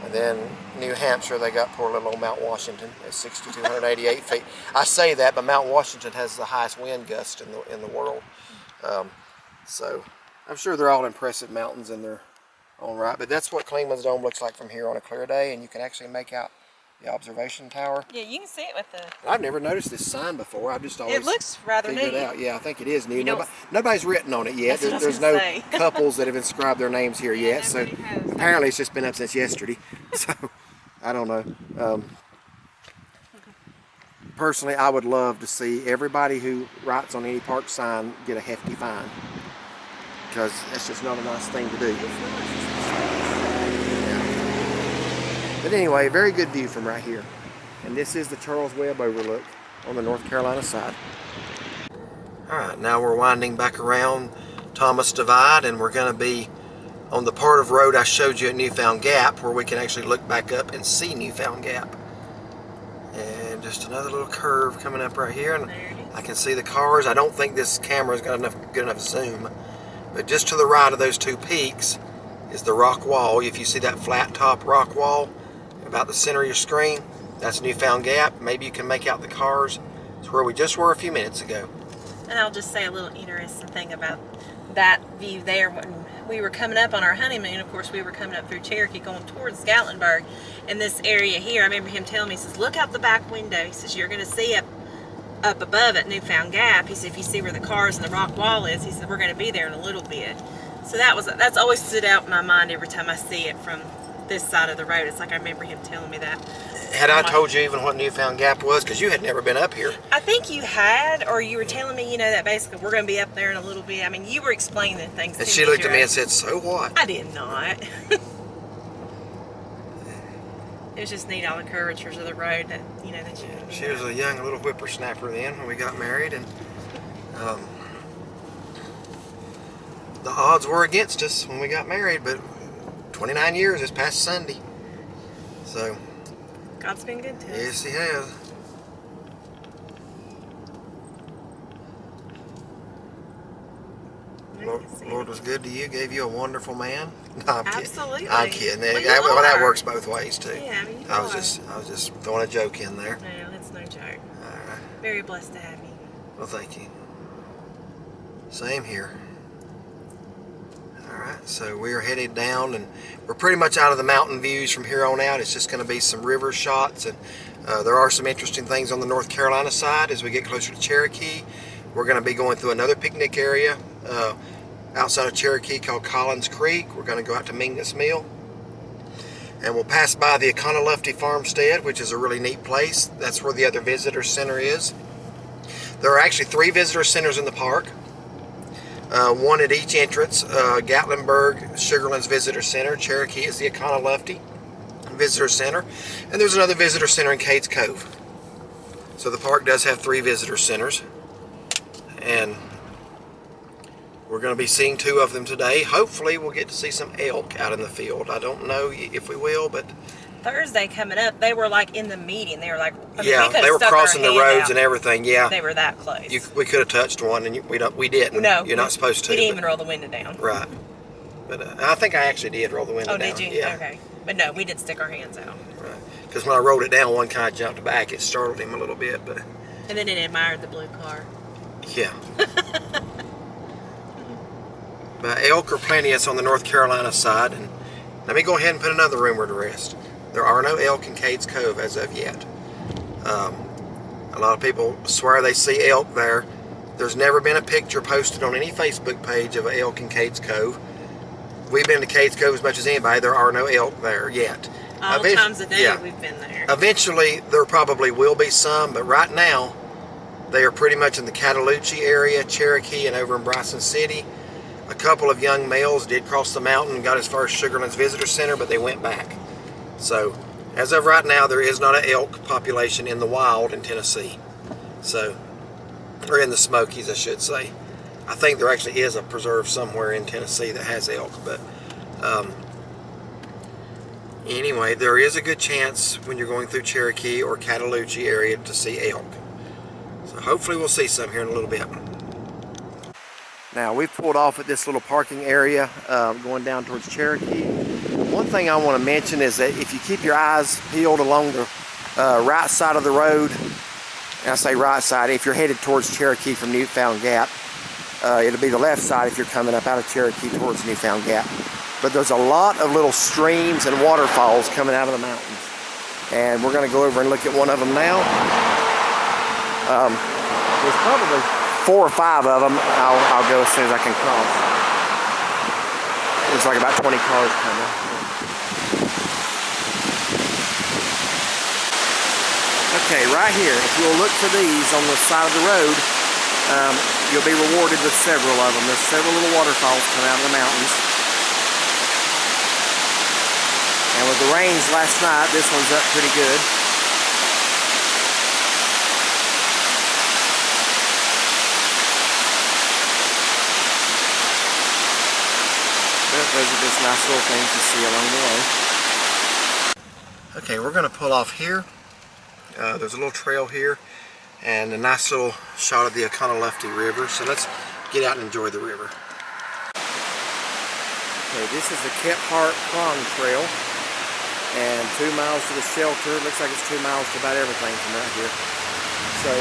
Speaker 1: And then New Hampshire, they got poor little old Mount Washington at 6,288 feet. I say that, but Mount Washington has the highest wind gust in the world. So I'm sure they're all impressive mountains in their own right. But that's what Clingmans Dome looks like from here on a clear day, and you can actually make out the observation tower.
Speaker 2: Yeah, you can see it with the...
Speaker 1: I've never noticed this sign before. I've just always...
Speaker 2: It looks rather neat.
Speaker 1: Yeah, I think it is new. Nobody's written on it yet. There's no couples that have inscribed their names here yet. So apparently it's just been up since yesterday. So I don't know. Personally, I would love to see everybody who writes on any park sign get a hefty fine, because that's just not a nice thing to do. But anyway, very good view from right here. And this is the Charles Webb Overlook on the North Carolina side. Alright, now we're winding back around Thomas Divide, and we're going to be on the part of road I showed you at Newfound Gap, where we can actually look back up and see Newfound Gap. And just another little curve coming up right here, and I can see the cars. I don't think this camera's got good enough zoom, but just to the right of those 2 peaks is the rock wall. If you see that flat top rock wall about the center of your screen, that's Newfound Gap. Maybe you can make out the cars. It's where we just were a few minutes ago.
Speaker 2: And I'll just say a little interesting thing about that view there. When we were coming up on our honeymoon, of course, we were coming up through Cherokee going towards Gatlinburg. And this area here, I remember him telling me, he says, look out the back window. He says, you're going to see up above at Newfound Gap. He said, if you see where the cars and the rock wall is, he said, we're going to be there in a little bit. So that's always stood out in my mind every time I see it from this side of the road. It's like I remember him telling me that.
Speaker 1: Had I told you even what Newfound Gap was? Because you had never been up here.
Speaker 2: I think you had, or you were telling me, you know, that basically we're going to be up there in a little bit. I mean, you were explaining things to me.
Speaker 1: And she looked at me and said, so what?
Speaker 2: I did not. It was just neat, all the curvatures of the road that, you know, that you...
Speaker 1: She was a young little whippersnapper then when we got married, and the odds were against us when we got married, but 29 years this past Sunday. So...
Speaker 2: God's been good to us.
Speaker 1: Yes, he has. Lord was good to you, gave you a wonderful man. No, I'm
Speaker 2: Absolutely.
Speaker 1: kidding. I'm kidding.
Speaker 2: Well,
Speaker 1: that works both ways too.
Speaker 2: Yeah, I mean,
Speaker 1: I was just throwing a joke in there.
Speaker 2: No, that's no joke.
Speaker 1: All right.
Speaker 2: Very blessed to have you.
Speaker 1: Well, thank you. Same here. All right, so we are headed down, and we're pretty much out of the mountain views from here on out. It's just going to be some river shots, and there are some interesting things on the North Carolina side as we get closer to Cherokee. We're going to be going through another picnic area outside of Cherokee called Collins Creek. We're going to go out to Mingus Mill, and we'll pass by the Econo-Lefty Farmstead, which is a really neat place. That's where the other visitor center is. There are actually 3 visitor centers in the park. One at each entrance. Gatlinburg, Sugarland's Visitor Center. Cherokee is the Econo-Lefty Visitor Center. And there's another visitor center in Cades Cove. So the park does have 3 visitor centers. And we're going to be seeing 2 of them today. Hopefully we'll get to see some elk out in the field. I don't know if we will, but...
Speaker 2: Thursday coming up, they were like in the median. They were like, I mean,
Speaker 1: yeah, they were crossing the roads and everything. Yeah,
Speaker 2: they were that close.
Speaker 1: We could have touched one, and we didn't.
Speaker 2: No,
Speaker 1: you're not supposed to.
Speaker 2: We didn't even roll the window down.
Speaker 1: Right, but I think I actually did roll the window down.
Speaker 2: Oh, did you?
Speaker 1: Yeah.
Speaker 2: Okay, but no, we did stick our hands out.
Speaker 1: Right, because when I rolled it down, one kind of jumped back. It startled him a little bit, but.
Speaker 2: And then it admired the blue car.
Speaker 1: Yeah. But elk are plenty. It's on the North Carolina side, and let me go ahead and put another rumor to rest. There are no elk in Cades Cove as of yet. A lot of people swear they see elk there. There's never been a picture posted on any Facebook page of an elk in Cades Cove. We've been to Cades Cove as much as anybody. There are no elk there yet.
Speaker 2: All times a day we've been there.
Speaker 1: Eventually, there probably will be some, but right now, they are pretty much in the Cataloochee area, Cherokee, and over in Bryson City. A couple of young males did cross the mountain and got as far as Sugarland's Visitor Center, but they went back. So, as of right now, there is not an elk population in the wild in Tennessee. So, or in the Smokies, I should say. I think there actually is a preserve somewhere in Tennessee that has elk, but anyway, there is a good chance when you're going through Cherokee or Cataloochee area to see elk. So hopefully we'll see some here in a little bit. Now, we've pulled off at this little parking area going down towards Cherokee. One thing I want to mention is that if you keep your eyes peeled along the right side of the road, and I say right side, if you're headed towards Cherokee from Newfound Gap, it'll be the left side if you're coming up out of Cherokee towards Newfound Gap. But there's a lot of little streams and waterfalls coming out of the mountains. And we're going to go over and look at one of them now. There's probably 4 or 5 of them. I'll go as soon as I can cross. There's like about 20 cars coming. Okay, right here, if you'll look for these on the side of the road, you'll be rewarded with several of them. There's several little waterfalls coming out of the mountains. And with the rains last night, this one's up pretty good. But those are just nice little things to see along the way. Okay, we're going to pull off here. There's a little trail here and a nice little shot of the Econo-Lefty River. So let's get out and enjoy the river. Okay, this is the Kephart Pond Trail, and 2 miles to the shelter. Looks like it's 2 miles to about everything from right here. So,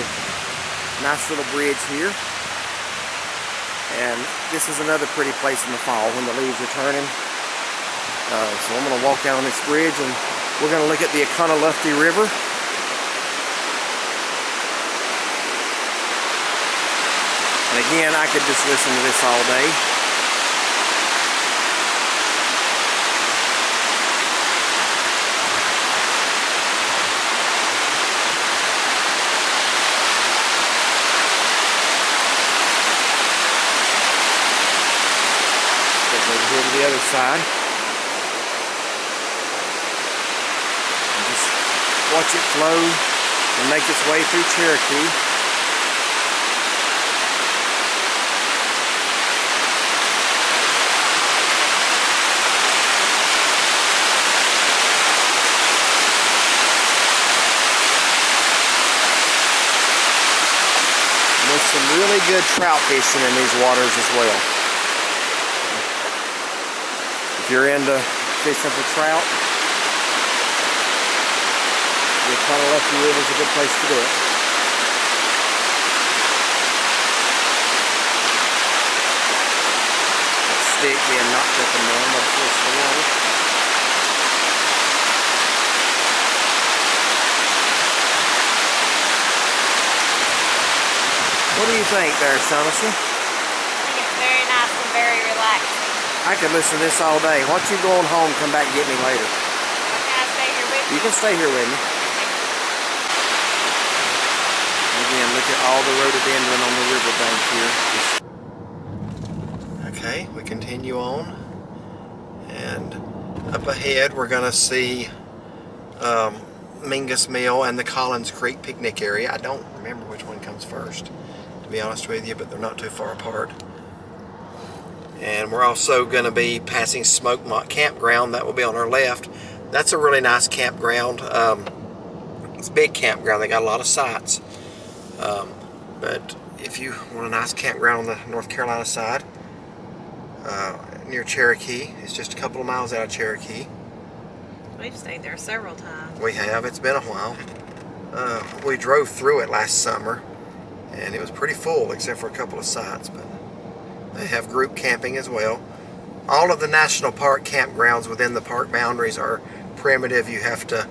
Speaker 1: nice little bridge here. And this is another pretty place in the fall when the leaves are turning. So I'm going to walk out on this bridge and we're going to look at the Econo-Lefty River. And again, I could just listen to this all day. side. And just watch it flow and make its way through Cherokee. There's some really good trout fishing in these waters as well. If you're into fishing for trout, the Lefty River is a good place to do it. That stick being knocked up and down by the force of the water. What do you think there, Shaughnessy?
Speaker 3: I think it's very nice and very relaxing.
Speaker 1: I could listen to this all day. Why don't you go on home, come back and get me later?
Speaker 3: Can I stay here with you?
Speaker 1: You can stay here with me. Again, look at all the rhododendron on the riverbank here. Okay, we continue on. And up ahead, we're going to see Mingus Mill and the Collins Creek picnic area. I don't remember which one comes first, to be honest with you, but they're not too far apart. And we're also going to be passing Smoky Campground. That will be on our left. That's a really nice campground. It's a big campground. They got a lot of sites. But if you want a nice campground on the North Carolina side, near Cherokee, it's just a couple of miles out of Cherokee.
Speaker 2: We've stayed there several times.
Speaker 1: We have. It's been a while. We drove through it last summer, and it was pretty full except for a couple of sites. But they have group camping as well. All of the national park campgrounds within the park boundaries are primitive. You have to,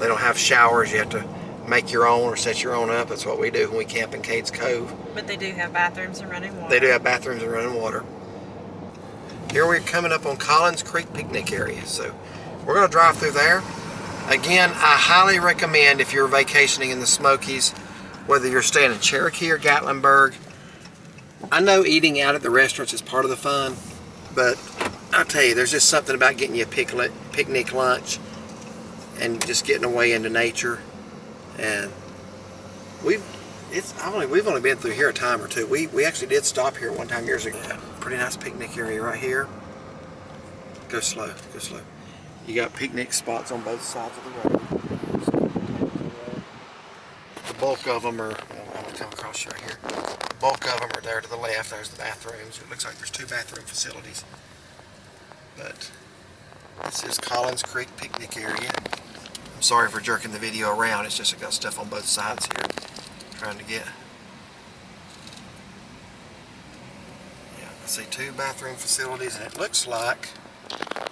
Speaker 1: they don't have showers. You have to make your own or set your own up. That's what we do when we camp in Cades Cove.
Speaker 2: But they do have bathrooms and running water.
Speaker 1: They do have bathrooms and running water. Here we're coming up on Collins Creek picnic area. So we're going to drive through there. Again, I highly recommend if you're vacationing in the Smokies, whether you're staying in Cherokee or Gatlinburg. I know eating out at the restaurants is part of the fun, but I'll tell you, there's just something about getting you a picnic lunch and just getting away into nature. And we've only been through here a time or two. We actually did stop here one time years ago. Pretty nice picnic area right here. Go slow, go slow. You got picnic spots on both sides of the road. The bulk of them are, I'm going to come across you right here. The bulk of them are there to the left. There's the bathrooms. It looks like there's 2 bathroom facilities. But this is Collins Creek picnic area. I'm sorry for jerking the video around. It's just I got stuff on both sides here. Trying to get. Yeah, I see 2 bathroom facilities, and it looks like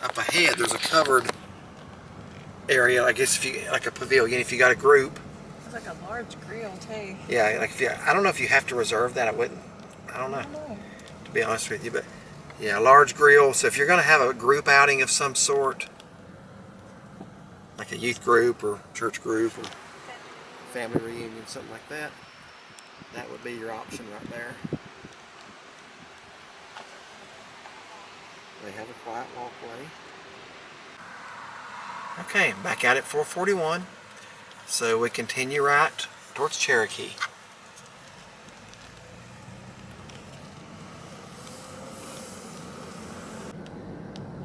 Speaker 1: up ahead there's a covered area. I guess if you like a pavilion, if you got a group.
Speaker 2: It's like a large grill too.
Speaker 1: Yeah, like if you, I don't know if you have to reserve that. I don't know, to be honest with you, but yeah, large grill. So if you're going to have a group outing of some sort, like a youth group or church group or family reunion, something like that, that would be your option right there. They have a quiet walkway. Okay, back out at 441. So we continue right towards Cherokee.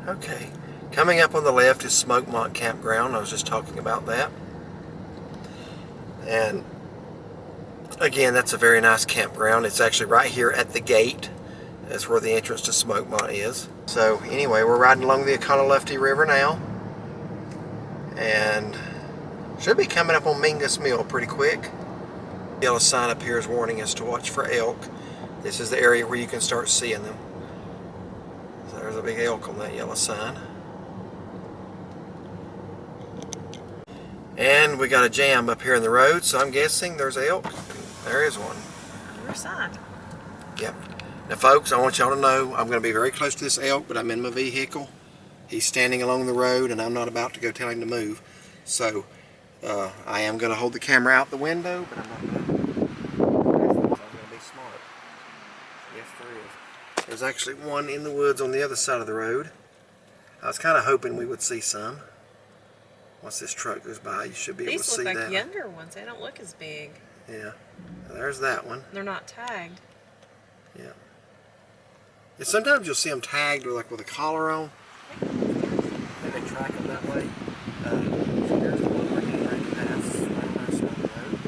Speaker 1: Okay, coming up on the left is Smoky Campground. I was just talking about that. And again, that's a very nice campground. It's actually right here at the gate. That's where the entrance to Smoky is. So anyway, we're riding along the Lefty River now. And should be coming up on Mingus Mill pretty quick. The yellow sign up here is warning us to watch for elk. This is the area where you can start seeing them. So there's a big elk on that yellow sign. And we got a jam up here in the road, so I'm guessing there's elk. There is one.
Speaker 2: Your sign.
Speaker 1: Yep. Now folks, I want y'all to know I'm going to be very close to this elk, but I'm in my vehicle. He's standing along the road, and I'm not about to go tell him to move. So I am going to hold the camera out the window, but I'm not going to be smart. Yes, there is. There's actually one in the woods on the other side of the road. I was kind of hoping we would see some. Once this truck goes by, you should be able to see that.
Speaker 2: These look like younger ones. They don't look as big.
Speaker 1: Yeah. There's that one.
Speaker 2: They're not tagged.
Speaker 1: Yeah. And sometimes you'll see them tagged or like with a collar on. Maybe they track them that way. So here's the one we're getting ready to pass right on our side of the road.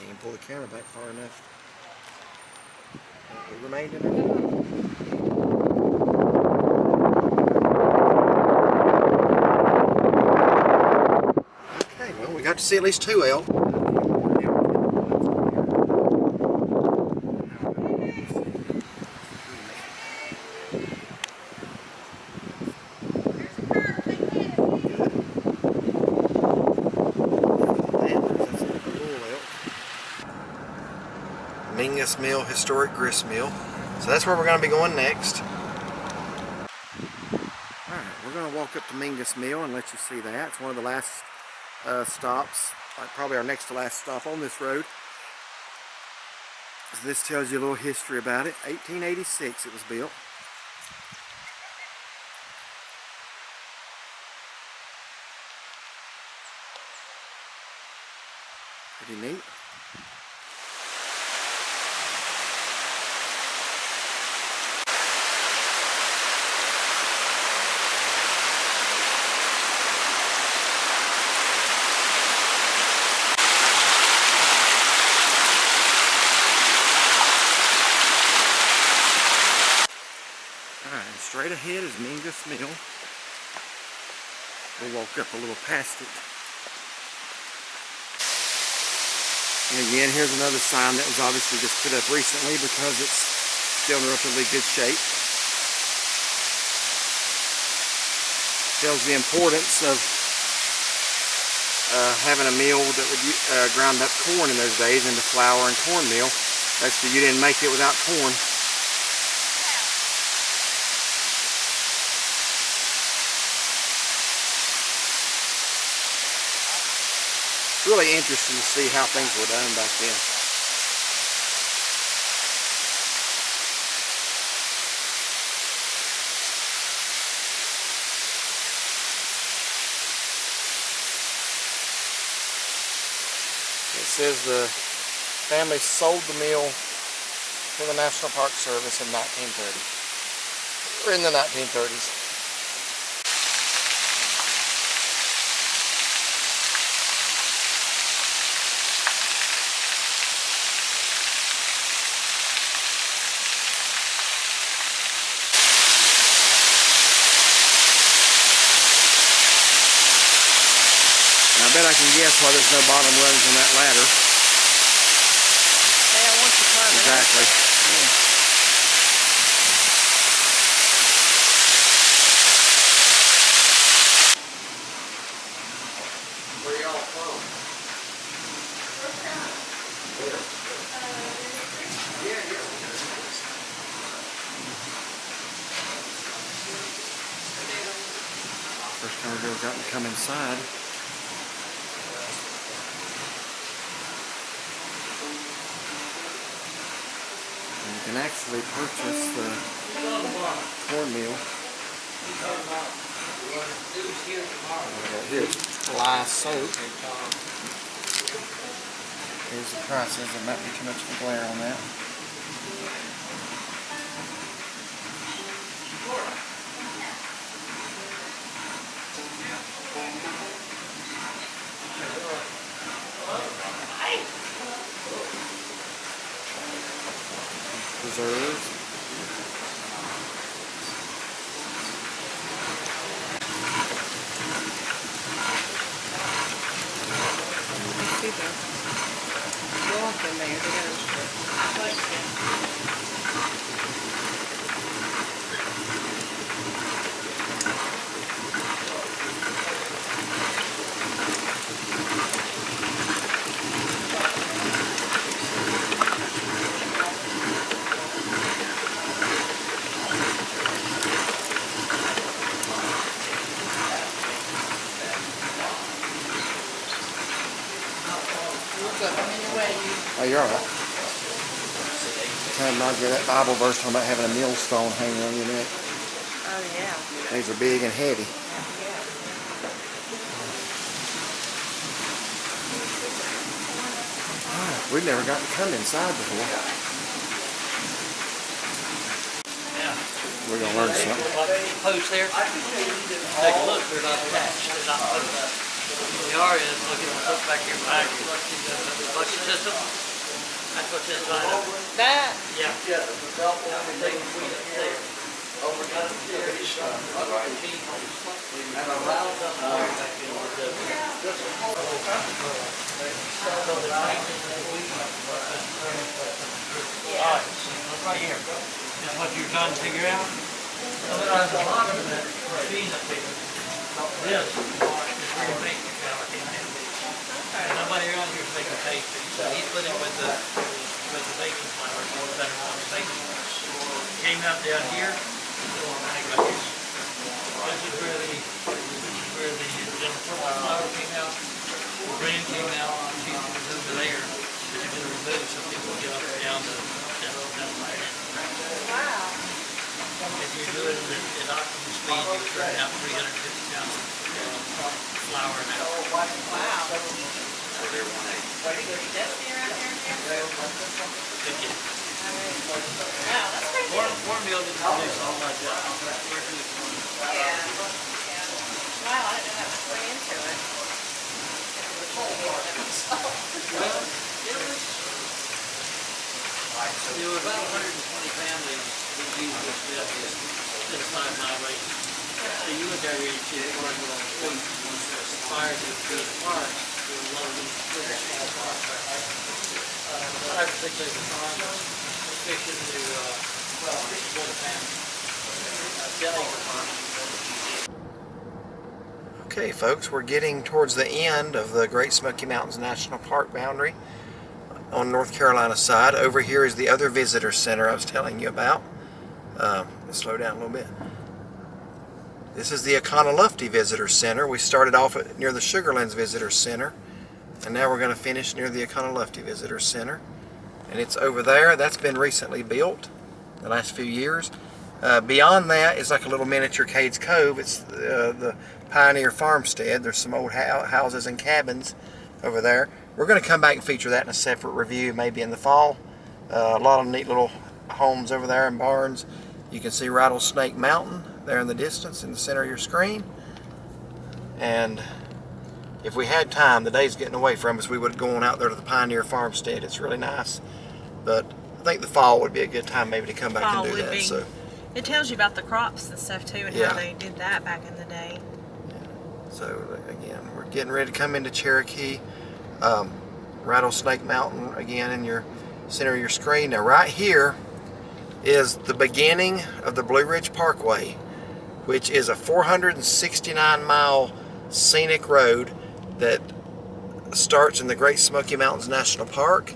Speaker 1: Can't pull the camera back far enough. We remained in our Okay, well, we got to see at least 2 elk. Mingus Mill, historic grist mill. So that's where we're going to be going next. Alright, we're going to walk up to Mingus Mill and let you see that. It's one of the last stops, like probably our next to last stop on this road. So this tells you a little history about it. 1886 it was built. Pretty neat. Straight ahead is Mingus Mill. We'll walk up a little past it. And again, here's another sign that was obviously just put up recently because it's still in relatively good shape. Tells the importance of having a mill that would ground up corn in those days into flour and cornmeal. Basically, you didn't make it without corn. Really interesting to see how things were done back then. It says the family sold the mill to the National Park Service in 1930, or in the 1930s. I bet I can guess why there's no bottom rungs on that ladder.
Speaker 2: They don't want you climbing.
Speaker 1: Exactly. Yeah. Where y'all from? First time we've ever gotten to come inside. You can actually purchase the cornmeal. Here's lye soap. Here's the prices. There might be too much of a glare on that. Preserves.
Speaker 2: See the block in there. They got
Speaker 1: Oh, you're all right. kind of reminds me of that Bible verse talking about having a millstone hanging on your neck.
Speaker 2: Oh, yeah.
Speaker 1: These are big and heavy. Oh, we've never gotten to come inside before. We're going to learn something.
Speaker 4: Posts there. Take a look, they're not attached. They're not posted. They are is look back here behind you. The bucket system. That's what's inside of it.
Speaker 2: That?
Speaker 4: Yeah. Everything between up there. Over got there is and around up there back in right here. Is what you're trying to figure out? So at the bottom of that machine up here, this is where you make your reality. And nobody around here is making pastry, so he put it with the baking flour, so it's better on the baking. Came out down here, this is where the flour came out, the bran came out, she was over there, but you can remove so people get up and down the line.
Speaker 2: Wow.
Speaker 4: If you're doing it at optimum speed, you're turning out 350 pounds of flour now.
Speaker 2: Wow. Pretty dusty around here? Wow, that's pretty good.
Speaker 4: Corn meal didn't produce all much.
Speaker 2: Yeah. Wow, I didn't know that much went into it.
Speaker 4: Well, there were about 120 families that used this method this 5 mile radius. So you look over here and see the corn meal on the street, prior to the park, there were a lot of these I think they were farmers fishing to support a family.
Speaker 1: Okay, folks, we're getting towards the end of the Great Smoky Mountains National Park boundary on North Carolina side. Over here is the other visitor center I was telling you about. Let's slow down a little bit. This is the Econolofty Visitor Center. We started off near the Sugarlands Visitor Center, and now we're going to finish near the Econolofty Visitor Center. And it's over there. That's been recently built the last few years. Beyond that is like a little miniature Cades Cove. It's the Pioneer Farmstead. There's some old houses and cabins over there. We're going to come back and feature that in a separate review, maybe in the fall. A lot of neat little homes over there and barns. You can see Rattlesnake Mountain there in the distance in the center of your screen. And if we had time, the day's getting away from us, we would go on out there to the Pioneer Farmstead. It's really nice. But I think the fall would be a good time maybe to come back and do that. So
Speaker 2: it tells you about the crops and stuff too, and how they did that back in the day.
Speaker 1: Yeah. So again, we're getting ready to come into Cherokee. Rattlesnake Mountain again in your center of your screen. Now right here is the beginning of the Blue Ridge Parkway, which is a 469-mile scenic road that starts in the Great Smoky Mountains National Park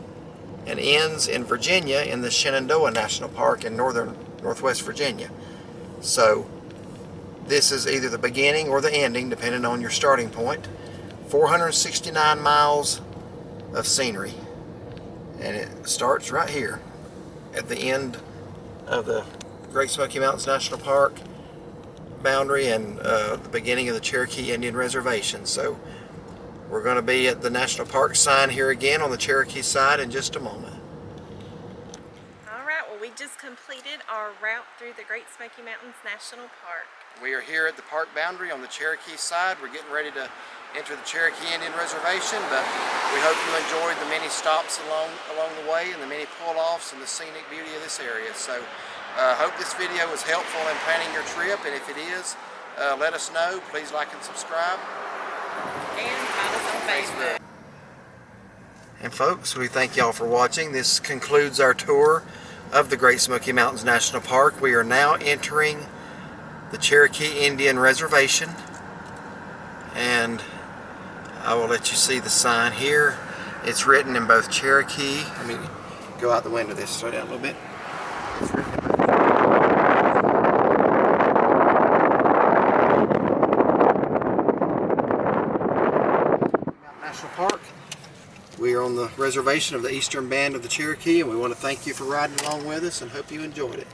Speaker 1: and ends in Virginia in the Shenandoah National Park in northwest Virginia. So this is either the beginning or the ending, depending on your starting point. 469 miles of scenery, and it starts right here at the end of the Great Smoky Mountains National Park boundary and the beginning of the Cherokee Indian Reservation. So we're going to be at the National Park sign here again on the Cherokee side in just a moment.
Speaker 2: Alright, well we just completed our route through the Great Smoky Mountains National Park.
Speaker 1: We are here at the park boundary on the Cherokee side. We're getting ready to enter the Cherokee Indian Reservation, but we hope you enjoyed the many stops along the way and the many pull-offs and the scenic beauty of this area. So hope this video was helpful in planning your trip, and if it is, let us know. Please like and subscribe.
Speaker 2: And find us on Facebook.
Speaker 1: And folks, we thank y'all for watching. This concludes our tour of the Great Smoky Mountains National Park. We are now entering the Cherokee Indian Reservation, and I will let you see the sign here. It's written in both Cherokee. Let me go out the window this, slow down a little bit. It's written in both National Park. We are on the reservation of the Eastern Band of the Cherokee, and we want to thank you for riding along with us and hope you enjoyed it.